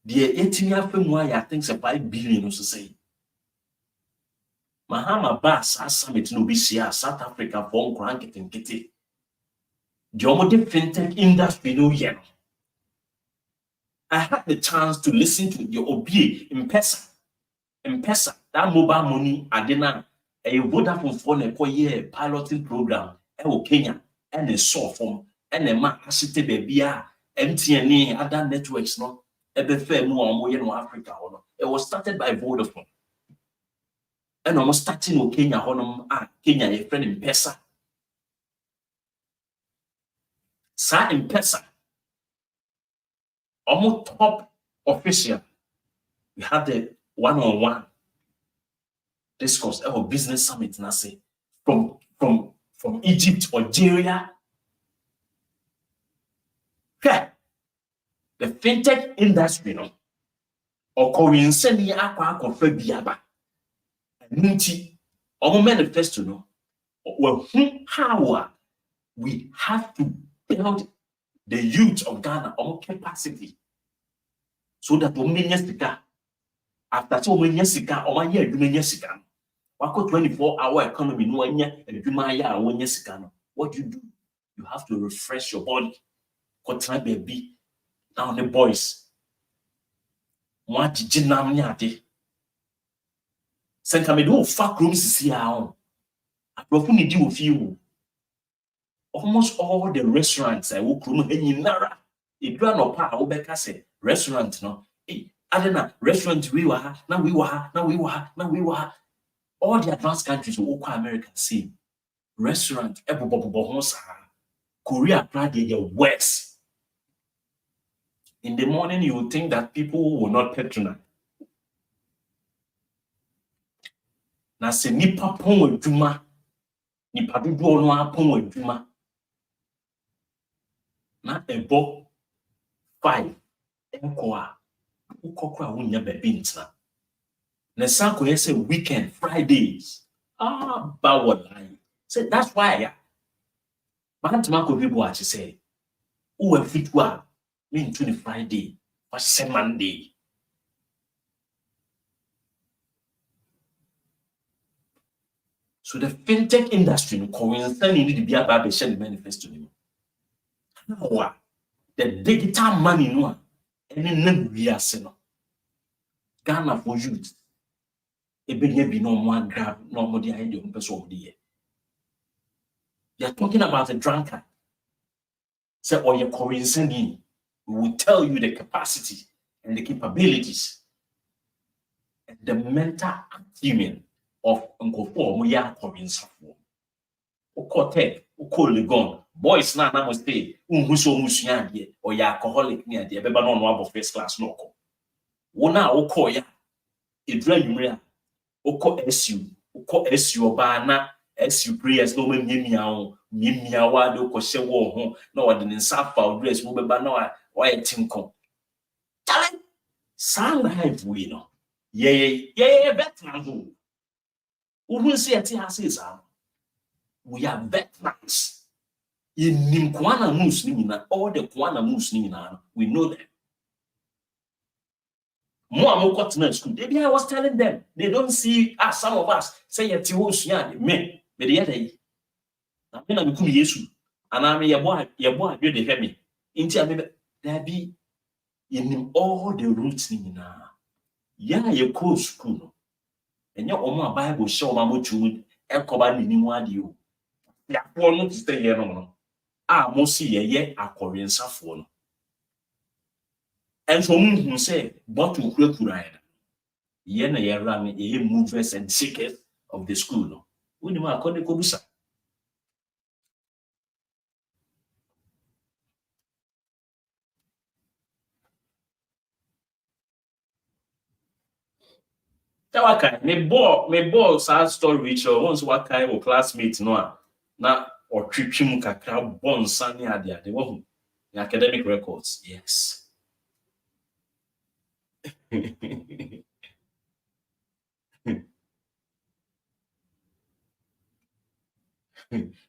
The 18 year film why I think it's 5 billion or so say. Mahama Bass as summit no be South Africa for crank and kitty. The omode fintech industry no yen. I had the chance to listen to the OBA M-Pesa, that mobile money adena a Vodafone phone a year piloting program Kenya and a saw from and a ma asite bebia MTN other networks no ebefe more in Africa or no. It was started by Vodafone. And almost starting with Kenya honum Kenya a friend in Pesa. Sa in Pesa. Almost top official. We had the one-on-one discourse of business summit say from Egypt, Algeria. Yeah. The fintech industry, no, or coincidentally, aqua confirm biaba. Ninti, or manifesto, no, well, how we have to build the youth of Ghana on capacity so that we may after so many years or 1 year, you may Wako 24-hour economy no anya adwuma ya wonya sika no. What do? You have to refresh your body. Kotra baby. Now the boys. Mo jinam ni ade. Senka me do fa krom sisi a on. Aprofu ni di ofie. Almost all the restaurants I will krom nyinara. Edura no pa wo beka say restaurant no. Adena restaurant we were ha, now we were ha, now we were ha, now we were ha. All the advanced countries will call America see restaurant Korea the worse. In the morning you would think that people will not patronize. Na se nipa pon adwuma nipa dodo no apon adwuma na ebo 5 enko a ukokra wonya baby ntina. Na sanko say weekend Fridays. Bawol line. So that's why Mantima could be what you say. Who a fit one mean to the Friday or Monday. So the fintech industry coincidentally need to be about the manifesto. Now, the digital money no and then we are saying Ghana for youth. Be no one grab no more the idea of person of the year. They are talking about a drunkard. Say, or your coincidentally, we will tell you the capacity and the capabilities and the mental acumen of Uncle Four Moya coincidentally. Okote, Okoligon, boys na must stay, Unhuso Musian or ya alcoholic near the Beba no first class local. Wona Okoya, a dream. Oko SU bana SU prayers no mimia wa de ko hye wo ho na wode ne safa dress wo beba na wa yetinko talent sang life we no yeah veterans who say ati has we are veterans in nim kwana moves ni na all the kwana moves ni na we know them. Maybe I was telling them they don't see us. Some of us say me, but the other I mean, I'm becoming Yesu, and I'm your boy, you the hear me. Into there be in all the roots in ya you close school, and your own Bible show my mood, and cover me one you. Ya want to stay here no. Most see a Korean saffron. And so who say, but to create ride. Yena ye ran a movers and seekers of the school. When you are called the Kobusa. Tawaka, me ball sad story which once what kind of classmates no na or trip him kakra bon sunny adia the one the academic records. Yes.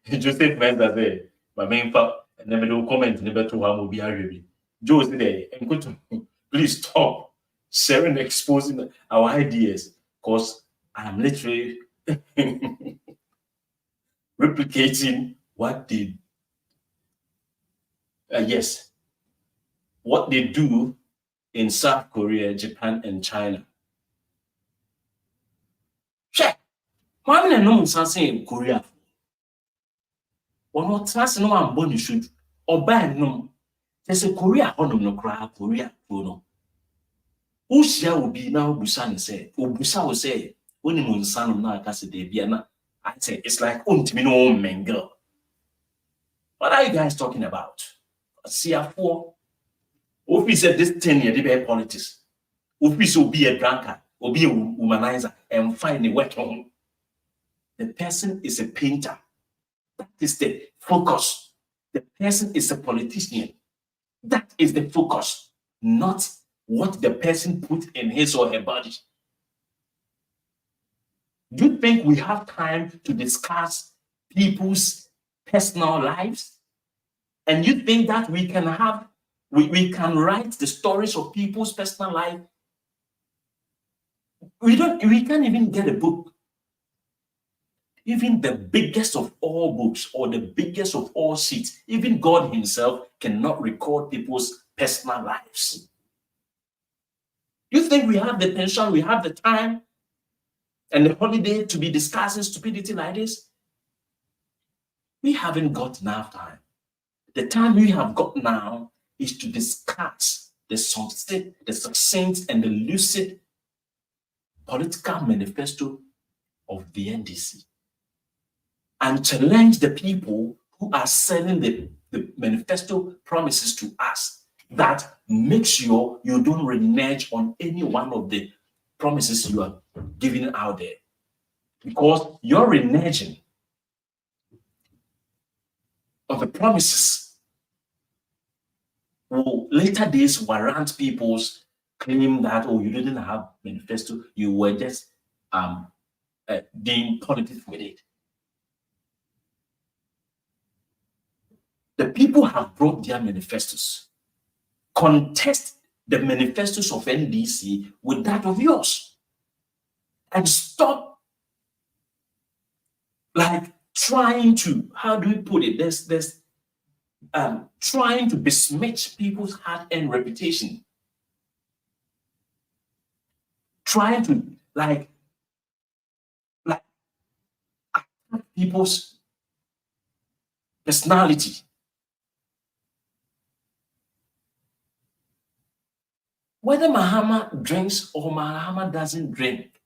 Joseph Mensa say, my main fact, and never do comment never to how will be arguing. Joe today, and go to please stop sharing, exposing our ideas, because I'm literally replicating what they what they do in South Korea, Japan, and China. Check. Why am I not saying in Korea? Or not trust no one born you should or bad no. There's a Korea on no cry, Korea, no. Who shall will be now Busan say, or Busa will say, when you son now cast a debiana. I say it's like no man girl. What are you guys talking about? CR4. If we said this 10 year debate politics, if we so be a drunkard or be a womanizer and find a work home, the person is a painter. That is the focus. The person is a politician. That is the focus, not what the person put in his or her body. Do you think we have time to discuss people's personal lives? And you think that we can have, we can write the stories of people's personal life? We can't even get a book Even the biggest of all books or the biggest of all sheets, even God himself cannot record people's personal lives. You think we have the pension, we have the time and the holiday to be discussing stupidity like this? We haven't got enough time. The time we have got now is to discuss the succinct and the lucid political manifesto of the NDC and challenge the people who are selling the manifesto promises to us, that make sure you don't renege on any one of the promises you are giving out there, because your reneging of the promises will later days warrant people's claim that, oh, you didn't have manifesto, you were just doing politics with it. The people have brought their manifestos. Contest the manifestos of NDC with that of yours. And stop like trying to, how do we put it? There's trying to besmirch people's hard-earned reputation. Trying to like attack people's personality. Whether Mahama drinks or Mahama doesn't drink,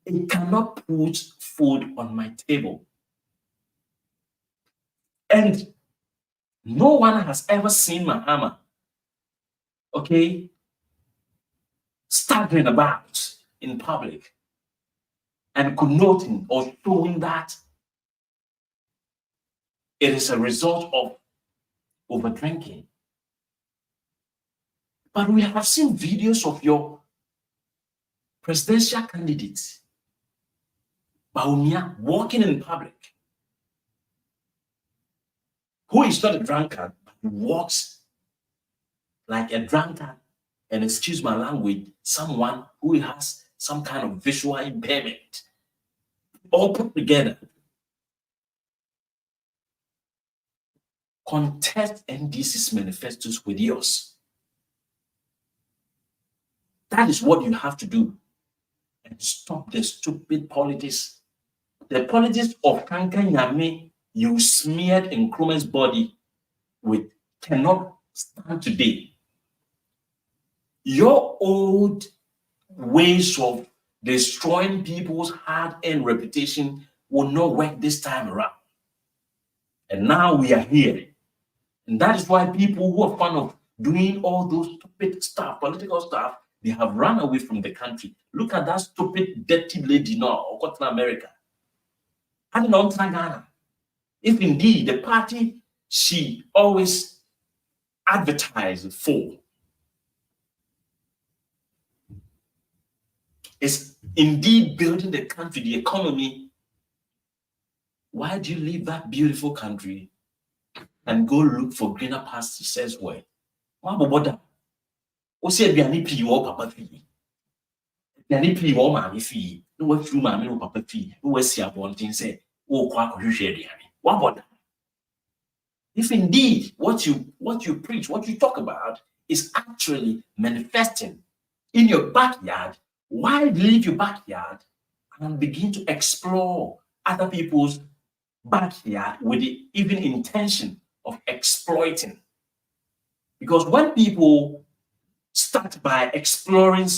it cannot put food on my table. And no one has ever seen Mahama, okay, staggering about in public and connoting or showing that it is a result of overdrinking. But we have seen videos of your presidential candidate, Baumia, walking in public, who is not a drunkard, but he walks like a drunkard, and excuse my language, someone who has some kind of visual impairment, all put together. Contest NDC's manifestos with yours. That is what you have to do. And stop the stupid politics. The politics of Kanka Nyame you smeared in Nkrumah's body with cannot stand today. Your old ways of destroying people's hard-earned reputation will not work this time around. And now we are here. And that is why people who are fond of doing all those stupid stuff, political stuff, they have run away from the country. Look at that stupid, dirty lady now, or in America. I don't know, Ghana. If indeed the party she always advertised for is indeed building the country, the economy, why do you leave that beautiful country and go look for greener pastures elsewhere? Why bother? O say aduane pii wo papa fie. Aduane pii wo maame fie. No wa firu maame no papa fie. No wa si abonten say wo kwa akohwehwe aduane. Why bother? If indeed what you preach, what you talk about is actually manifesting in your backyard, why leave your backyard and begin to explore other people's backyard with the even intention of exploiting? Because when people start by exploring,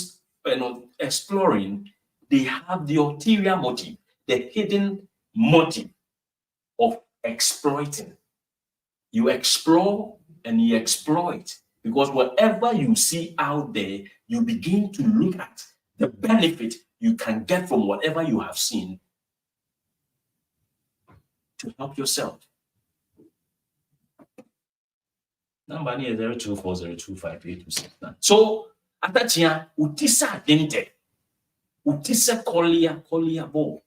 they have the ulterior motive, the hidden motive of exploiting. You explore and you exploit, because whatever you see out there, you begin to look at the benefit you can get from whatever you have seen to help yourself. Number is 0240258269. So at that time, utisa dente, utisa kolia bo.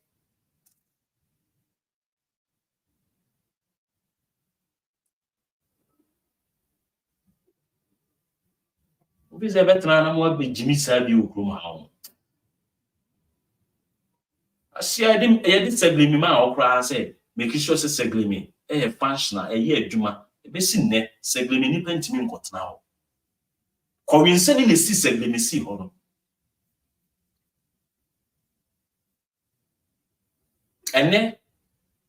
Ubise betra na mo be Jimmy Sabi Okroma ha. See, I didn't segly me ma or say, make sure say segly me, functional, a year juma, a basin net, segly me nipent me got now. Coincidentally, the see segly me see honor. And then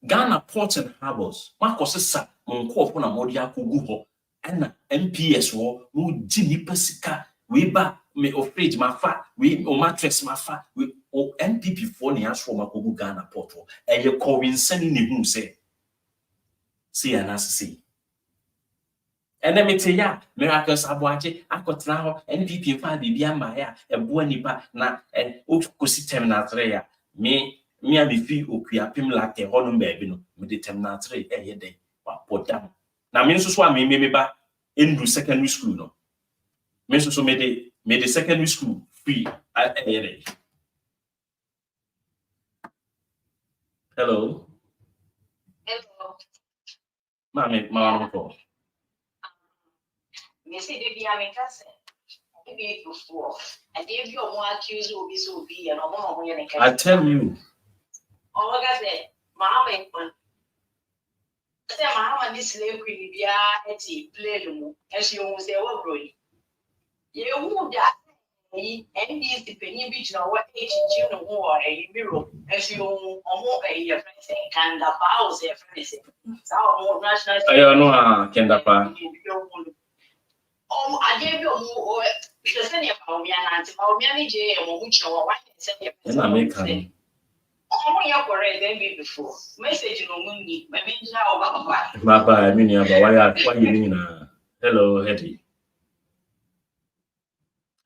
Ghana ports and harbors, Marcos sa, mon call for a modia kugu, and MPS war, no Jimmy Pesica, we ba me afraid my fat, we o mattress my fat, we o NPP for the answer from a kugu Ghana port, and you coincidentally whom say, see an answer see. And then me tell ya, miracles abuaje, akotna ho, NPP fa bibia maya, ebo nipa na okusi terminal 3 ya. Me a me fi okua pim late honum baby no, me de terminal 3 ye dey. Wa podam. Na me nso so a me ba endu secondary school no. Me nso so me de secondary school free ye dey. Hello. Hello. Mama ko. Me say they be a cousin. Maybe before. And if you want accuse will be so be and I tell you. Oh, like I said, Mama, I say Mama this slave queen be a play no. And she won't say what bro. You who that and this the penny beach now what age you know war a mirror as you more a friend and the powers a friend. So more national. I don't know Kendapa. I gave you more because any of me and Auntie which no one said. And American. Oh, you are correct than before. Message no money, my means now. Baba, I mean, what you mean? Hello, Hetty.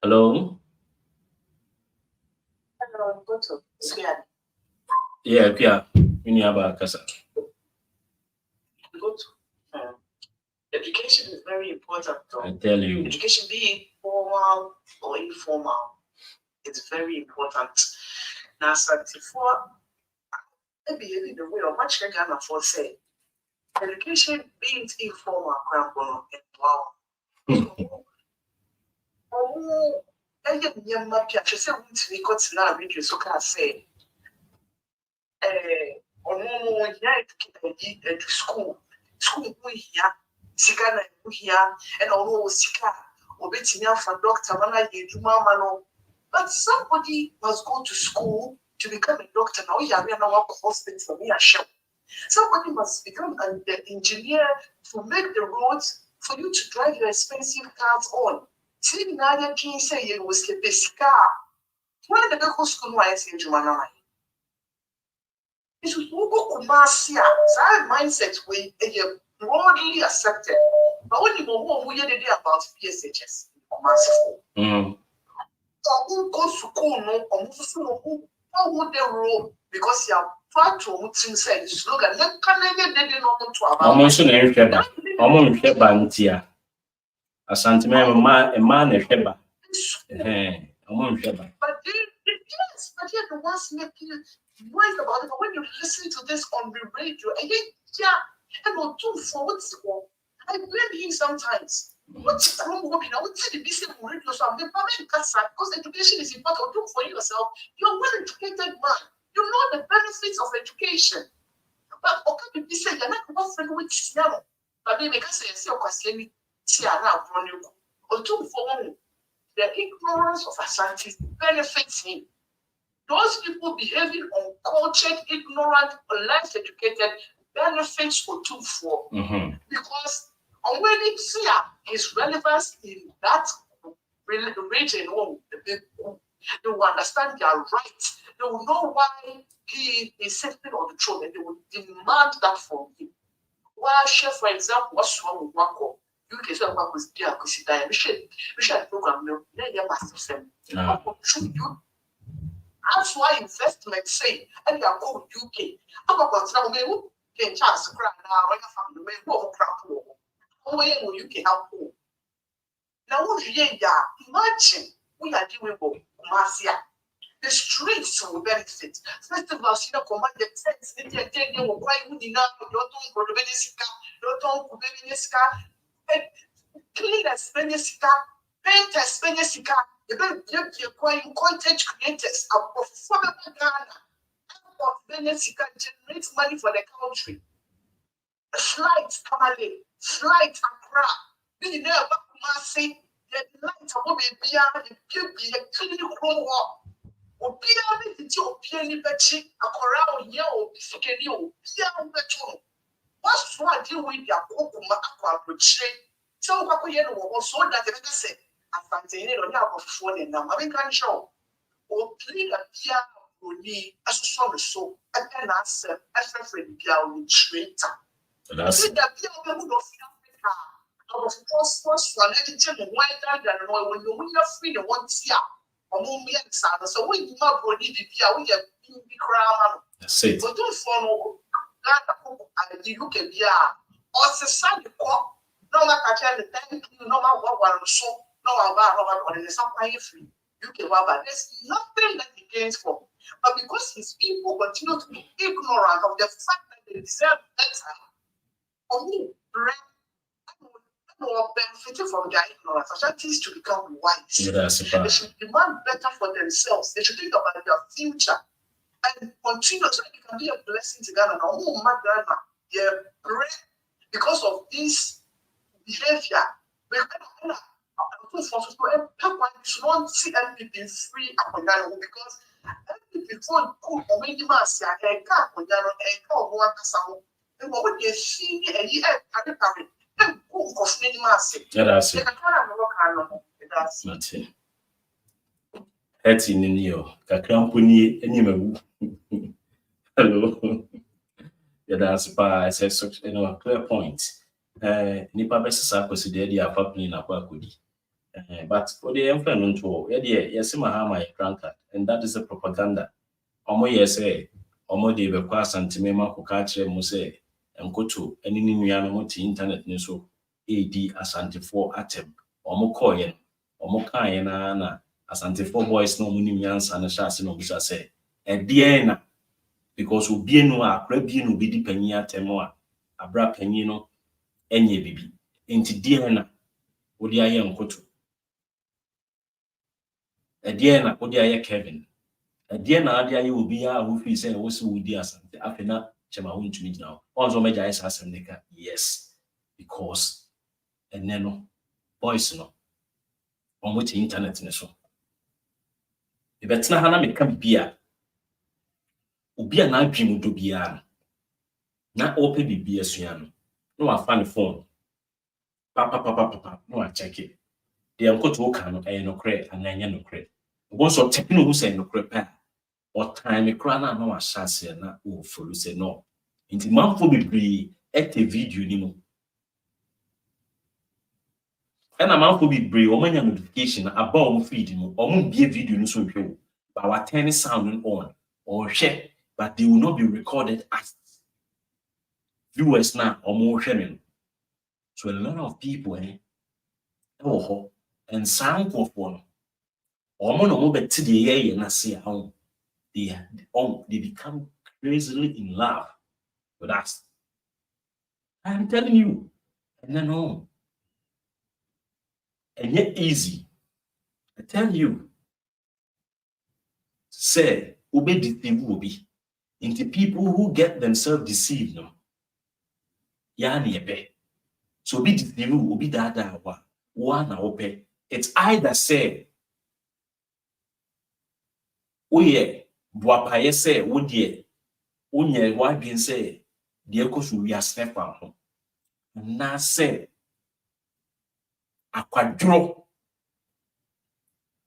Hello? Hello, go to. Yeah, you about Casa. Go to. Education is very important. Though. I tell you. Education, be it formal or informal, it's very important. Now, 74, maybe the way of much Ghana for say, education being informal, crampo, and wow. Oh, I get near my picture. Say, we got to now read you so can say, or no, yeah, to school we here. Sika na here and all sika obetinya for doctor mana yeduma mano, but somebody must go to school to become a doctor. Now you are now hospital for me a show. Somebody must become an engineer to make the roads for you to drive your expensive cars on. See now you can say you will sleep a sika. When the go school why say jumana mai. It should go kumasia. That mindset way broadly accepted. But when you go we did about PSHS, massive. So who goes to school no or who they roll because you are far too much say the slogan. Then can they didn't know to about almost an airship. Almost a bantia. A sentiment a man a sheba. Almost sheba. But yes, but yet the ones making noise about it. But when you listen to this on the radio, and and we'll do for what's wrong. I blame him sometimes. What's wrong with me? I would say the business will radio, so I'm the permanent cancer because education is important. Do for yourself. You're a well-educated man. You know the benefits of education. But okay, people say you're not one friend with Siamo. But they can say, Tiara, or two for one. The ignorance of Asante benefits him. Those people behaving uncultured, ignorant, or less educated benefits for two for because on when it see his relevance in that region, they will understand their rights. They will know why he is sitting on the throne, and they will demand that from him. While share, for example, what's wrong with Wako? You can say what was there because he died. We should program no, they must send. That's why investment say, and you are going UK. How about now? Can chance to cry now when your family may go crap. Oh, you can help. Now, imagine we are doing Marcia. The streets will benefit. Festivals, command the tents, and they will quite good enough. Don't clean as Benesika, paint as Benesika, the quite content creators of Ghana. Venice can generate money for the country. Flight Tamale, flight Accra. Then you know about Kumasi, the light of Obia, the beauty, the clinic room. Obia, the Opiani Betty, a corral, yellow, Sikenu, Pian Beton. What's what deal with your Okuma Aqua, which so Pacoyano was so that the say, I find the of phone and American show. Or play a piano, need as a song so, and then answer as a friend, piano traitor. That's it. That piano of Africa. I was first one, let it tell me why that when you win your freedom once year, or more me and son. So when you not go need the piano, we have been the crown. That's it. But don't follow that. You look at ya, or the sun, no matter the thank you, no matter what one so, no about or in some way free. You can have there's nothing that he gains from. But because his people continue to be ignorant of the fact that they deserve better, for me, benefiting from their ignorance, I teach to become wise. They should demand better for themselves. They should think about their future and continue so it can be a blessing to Ghana. Oh, my grandma, yeah, because of this behavior. You should not see NPP free because NPP for good or minimum say I can't and call one castle. And what would you see a year at the of minimum say? That's it. That's it. It's in you. Kakrampuni and hello. Yeah, that's by such a clear point. Nipa best consider the apartment in Aquakudi. But for the influence, yes, my drunkard, and that is a propaganda. Omo yes, Omo de Bequa Santimema Cocache Muse, and go to any Nianamoti internet news, AD Asante 4 atom, Omo Koyen, Omo Kayana, Asante 4 boys no Munimians and a chassis no Busha say, and Diana, because Ubieno are Crebino Bidi Penia Temoa, Abra Penino, Enye Bibi, into Diana, Udia Yam Kotu. A dear na Odia Kevin. A dear na Adia will be who feels and also with dear something. After Chemahun to me now. Also, major is as a yes, because and then boys no on which internet in so. If it's not Hana come beer, Ubia na dream do beer. Not open the beer swian. No, I find the phone. Papa, no, I check it. The uncle to Okano, I no credit, and I no credit. Once or techno who say no prepare or time a crana no a chance na o follow say no. Inti man for be at a video ni mo. And a man for be or many notification about feed no or mo be a video no so show. But our turn sound on or share, but they will not be recorded as viewers now or more sharing. So a lot of people and sound of one. They become crazily in love with us. I'm telling you, and then on. And yet easy. I tell you, say, obey deceive will be into people who get themselves deceived. No, so be deceived will be that one open. It's either say. Oye, Boapaye say, oh dear, Unye, why being say, dear coach, we are step out. Now say, a quadro.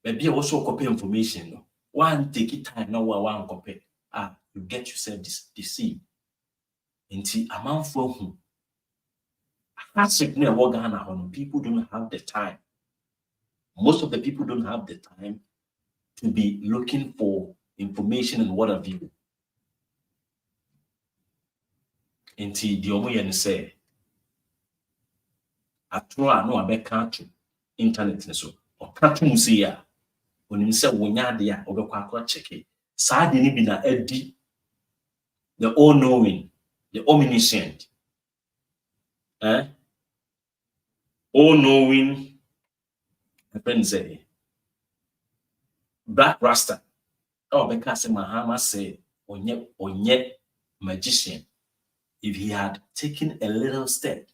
Maybe also copy information. One take it time, no one copy. You get yourself deceived. Until a man for whom people don't have the time. Most of the people don't have the time to be looking for information and what have you. Until the Omoyan say, I try no I can't internet so or can't see ya when you say when ya there or go check it. Sad in be na Eddie, the all knowing, the omniscient, all knowing, my friend say. Black Rasta. Oh, because Mahama say onye magician, if he had taken a little step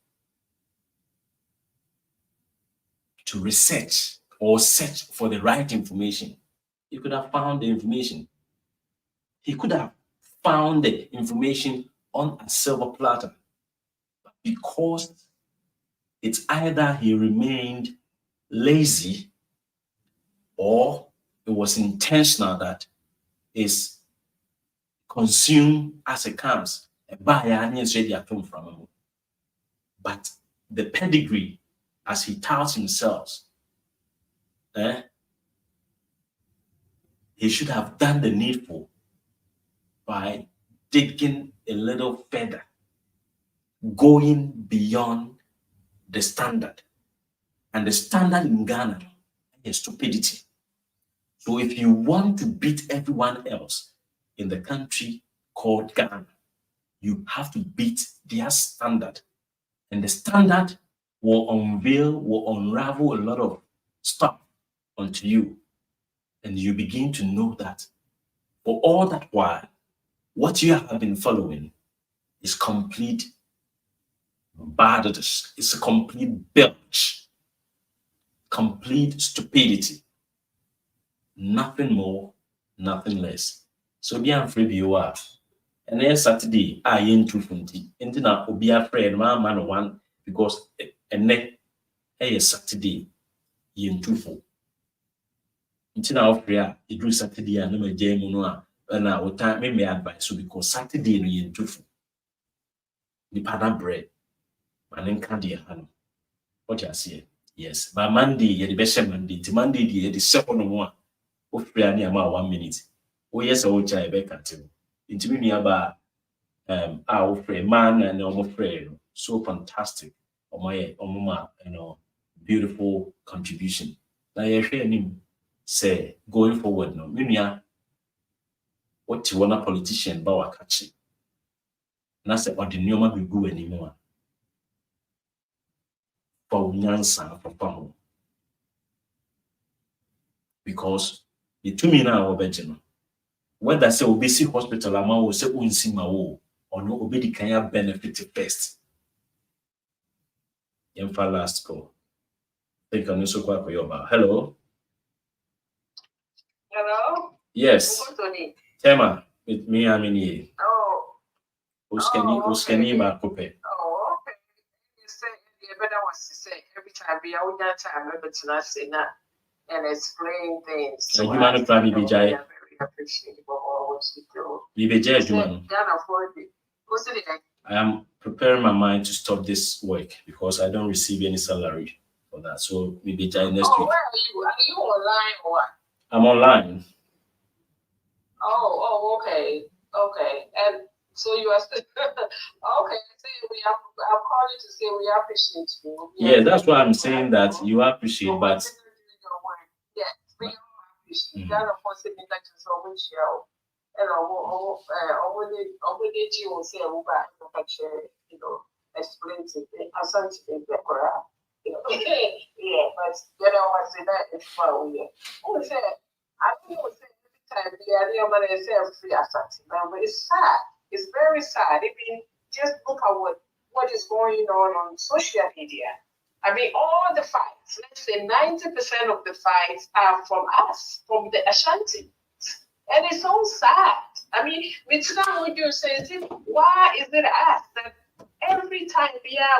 to research or search for the right information, he could have found the information. He could have found the information on a silver platter. But because it's either he remained lazy or it was intentional that is consumed as it comes. But the pedigree, as he touts himself, he should have done the needful by digging a little further, going beyond the standard. And the standard in Ghana is stupidity. So if you want to beat everyone else in the country called Ghana, you have to beat their standard. And the standard will unravel a lot of stuff onto you. And you begin to know that for all that while, what you have been following is complete badness. It's a complete belch, complete stupidity. Nothing more, nothing less. So be afraid you are. And then Saturday, I ain't too funny. And then I'll be afraid, my man one, because and then Saturday, you ain't too full. Until now, prayer, it do Saturday and no jam no. And I will time me advice so because Saturday no yen too full. The pattern bread, and then candy hand. What you see? Yes, by Monday, you the best Monday. To Monday, the second one. Of prayer near 1 minute. Oh yes, I will try back at him. Into me about our friend man and almost friend. So fantastic. Oh my, beautiful contribution. Now you hear him say going forward no. Minia, what you want a politician bawa catchy. Na say ordinary be go anymore. For nyansa for pamo. Because the 2 million now obejino. Whether say obesi hospital ama wo say unsi ma wo or no obedi kanya benefit first. Yemfa last call. Think on so kwa yoba. Hello. Hello? Yes. Tema with me amini. Oh. Uskeni ma kope. Oh, okay. You say you better was to say every time we are that time able to not say that and explain things. So you man probably be jai. Appreciate what you do. I am preparing my mind to stop this work because I don't receive any salary for that. So maybe next week. Where are you? Are you online or what? I'm online. Oh, okay. Okay. And so you are still okay. I'm calling to say we appreciate you. Yeah, that's why I'm saying that you appreciate, but yes, we all appreciate that. Of course, that is always show. And you say explain to me. I sent to the correct. Yeah, but the other one say that it's far away. Who said I think it say every time the other man say free assassin. But it's sad. It's very sad. I mean, just look at what is going on social media. I mean, all the fights, let's say 90% of the fights are from us, from the Ashanti. And it's so sad. I mean, what you say, why is it us that every time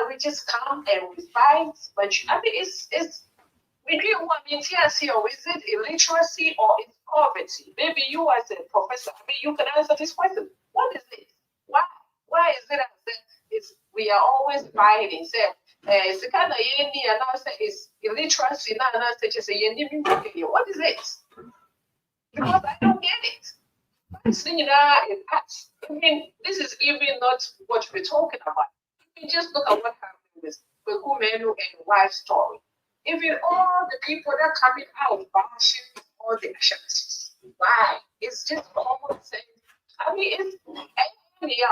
we just come and we fight? But I mean, it's we do want TSC, or is it illiteracy or it's poverty? Maybe you as a professor, I mean, you can answer this question. What is it? Why is it that we are always fighting? Say, it's the kind of it's illiteracy. What is it? Because I don't get it. I mean, this is even not what we're talking about. You just look at what happened with Bekumenu and wife story. Even all the people that are coming out bashing all the Ashantis. Why? It's just common sense. I mean, it's out. We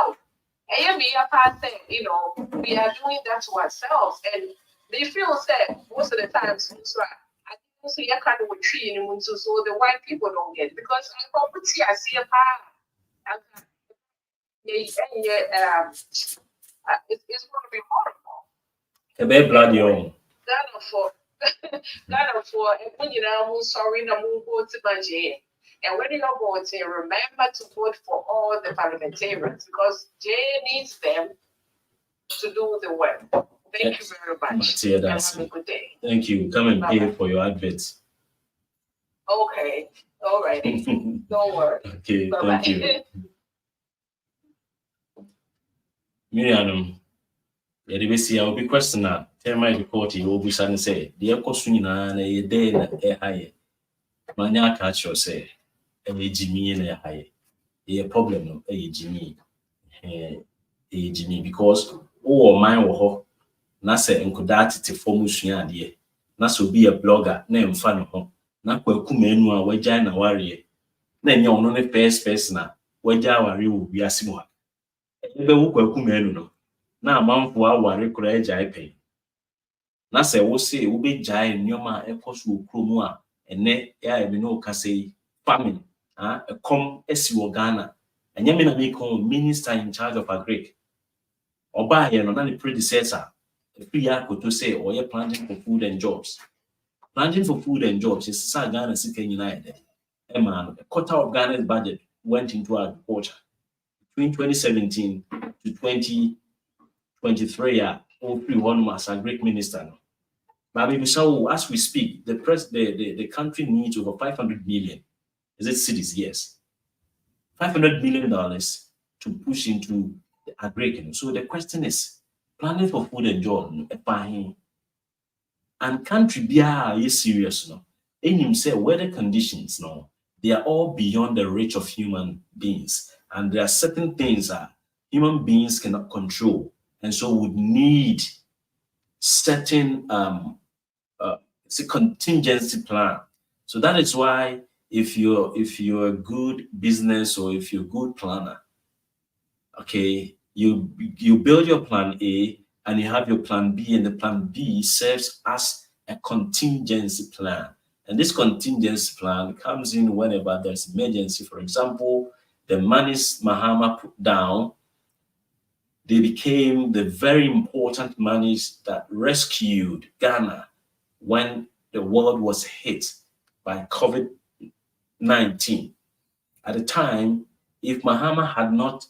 are doing that to ourselves, and they feel sad most of the time. So you can't tree so the white people don't get it because I see a It's going to be horrible. A bit bloody on. Ghana for when you know, sorry, no more vote to Banjay. And when you're voting, remember to vote for all the parliamentarians because Jay needs them to do the work. Thank you very much. And have a good day. Thank you. Come and pay for your adverts. Okay. All right. Don't worry. Okay. Bye-bye. Thank you. Miriam, I will be questioned. Tell my report, you will be say, the echo swing and a day a high. Mania catch your say, a Jimmy and a high. A problem, a Jimmy. A Jimmy, because mine or Nasa and could that to form dear. Naso be a blogger, name fun home. Nakwa Kumenua, Wajana warrior. Then you're only first person, Waja will be a similar. Ebe wukwa kumenu no na amanfo aware kura agya epɛ na sɛ wo se wo be gyae nneoma ekoso okromu a ene ya ebe no kase famine ekom esi wo Ghana enye me na me kon minister in charge of agric oba ye no na the predecessor free akoto say oye planting for food and jobs is sa Ghana sika nyina ede e man a quarter of Ghana's budget went into agriculture. Between 2017 to 2023, all three one was a great minister. But as we speak, the country needs over 500 million. Is it cities? Yes. $500 million to push into the agriculture. So the question is, planning for food and job, and country is serious, no. In himself, weather conditions, no, they are all beyond the reach of human beings. And there are certain things that human beings cannot control, and so would need certain it's a contingency plan. So that is why if you're a good business or if you're a good planner, okay, you build your plan A and you have your plan B, and the plan B serves as a contingency plan. And this contingency plan comes in whenever there's emergency. For example, the monies Mahama put down, they became the very important monies that rescued Ghana when the world was hit by COVID-19. At the time, if Mahama had not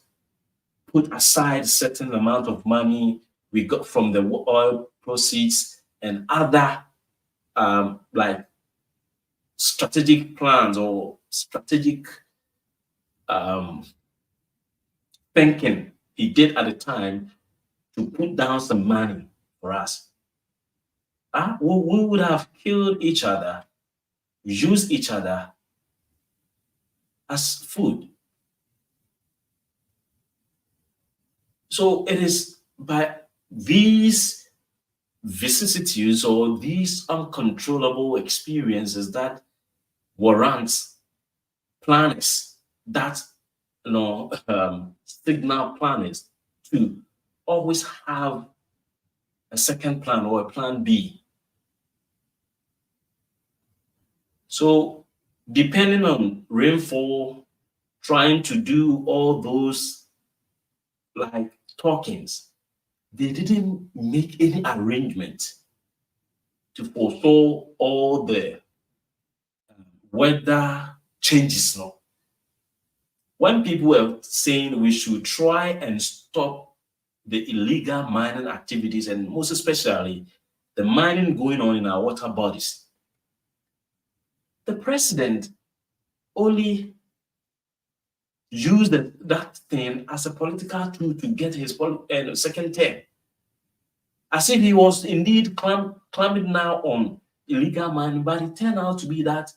put aside a certain amount of money we got from the oil proceeds and other like strategic plans or strategic thinking he did at the time to put down some money for us, we would have killed each other, used each other as food. So it is by these vicissitudes or these uncontrollable experiences that warrants planners that signal planners to always have a second plan or a plan B. So depending on rainfall, trying to do all those like talkings, they didn't make any arrangement to forestall all the weather changes now. When people were saying we should try and stop the illegal mining activities, and most especially the mining going on in our water bodies, the president only used that thing as a political tool to get his second term, as if he was indeed climbing now on illegal mining. But it turned out to be that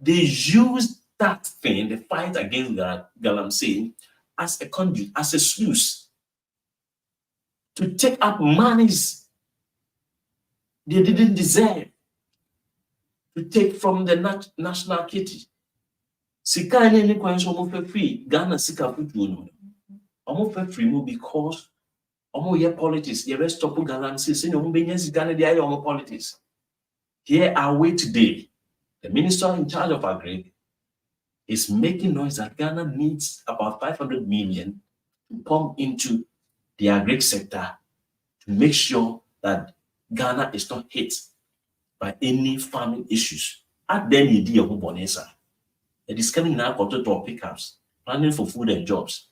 they used that thing, the fight against Galamsey, as a conduit, as a sluice to take up monies they didn't deserve, to take from the national kitty. Sika any coins almost free. Ghana sika put you almost free because almost your politics, you rest stop Galamsey, saying Ghana they are your politics. Here are we today, the minister in charge of agri, is making noise that Ghana needs about 500 million to pump into the agri sector to make sure that Ghana is not hit by any farming issues. At then idea of Bonesa. It is coming now to pickups, planning for food and jobs.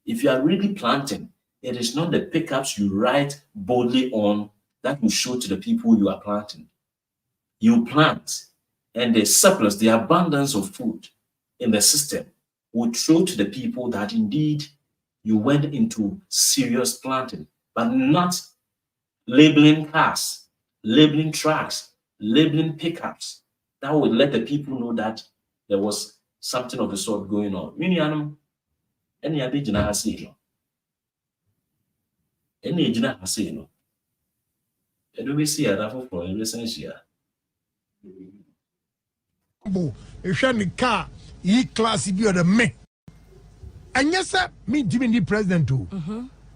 If you are really planting, it is not the pickups you write boldly on that will show to the people you are planting. You plant, and the surplus, the abundance of food in the system will show to the people that indeed you went into serious planting, but not labeling cars, labeling trucks, labeling pickups. That would let the people know that there was something of the sort going on. Any other jina has seen. Any jina has seen. And we see a raffle for a essential. If you're in the car, you class be the me. And yes, sir, me Jimmy president too.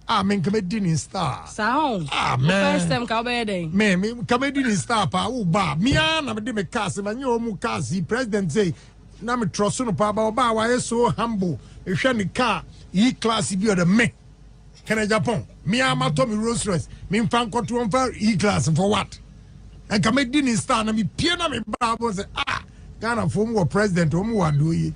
I'm comedian star. Sound. Man. First time kabede. Me comedian star pa ba. Me na me de me cast man you mu cast president say na me trust no pa ba why so humble. If you're in the car, you class be the me. Can I Japan? Me am to me Rolls Royce. Me fan control for E class for what? And comedian star na me pia na me ba say Ghana former president omu wa do yi.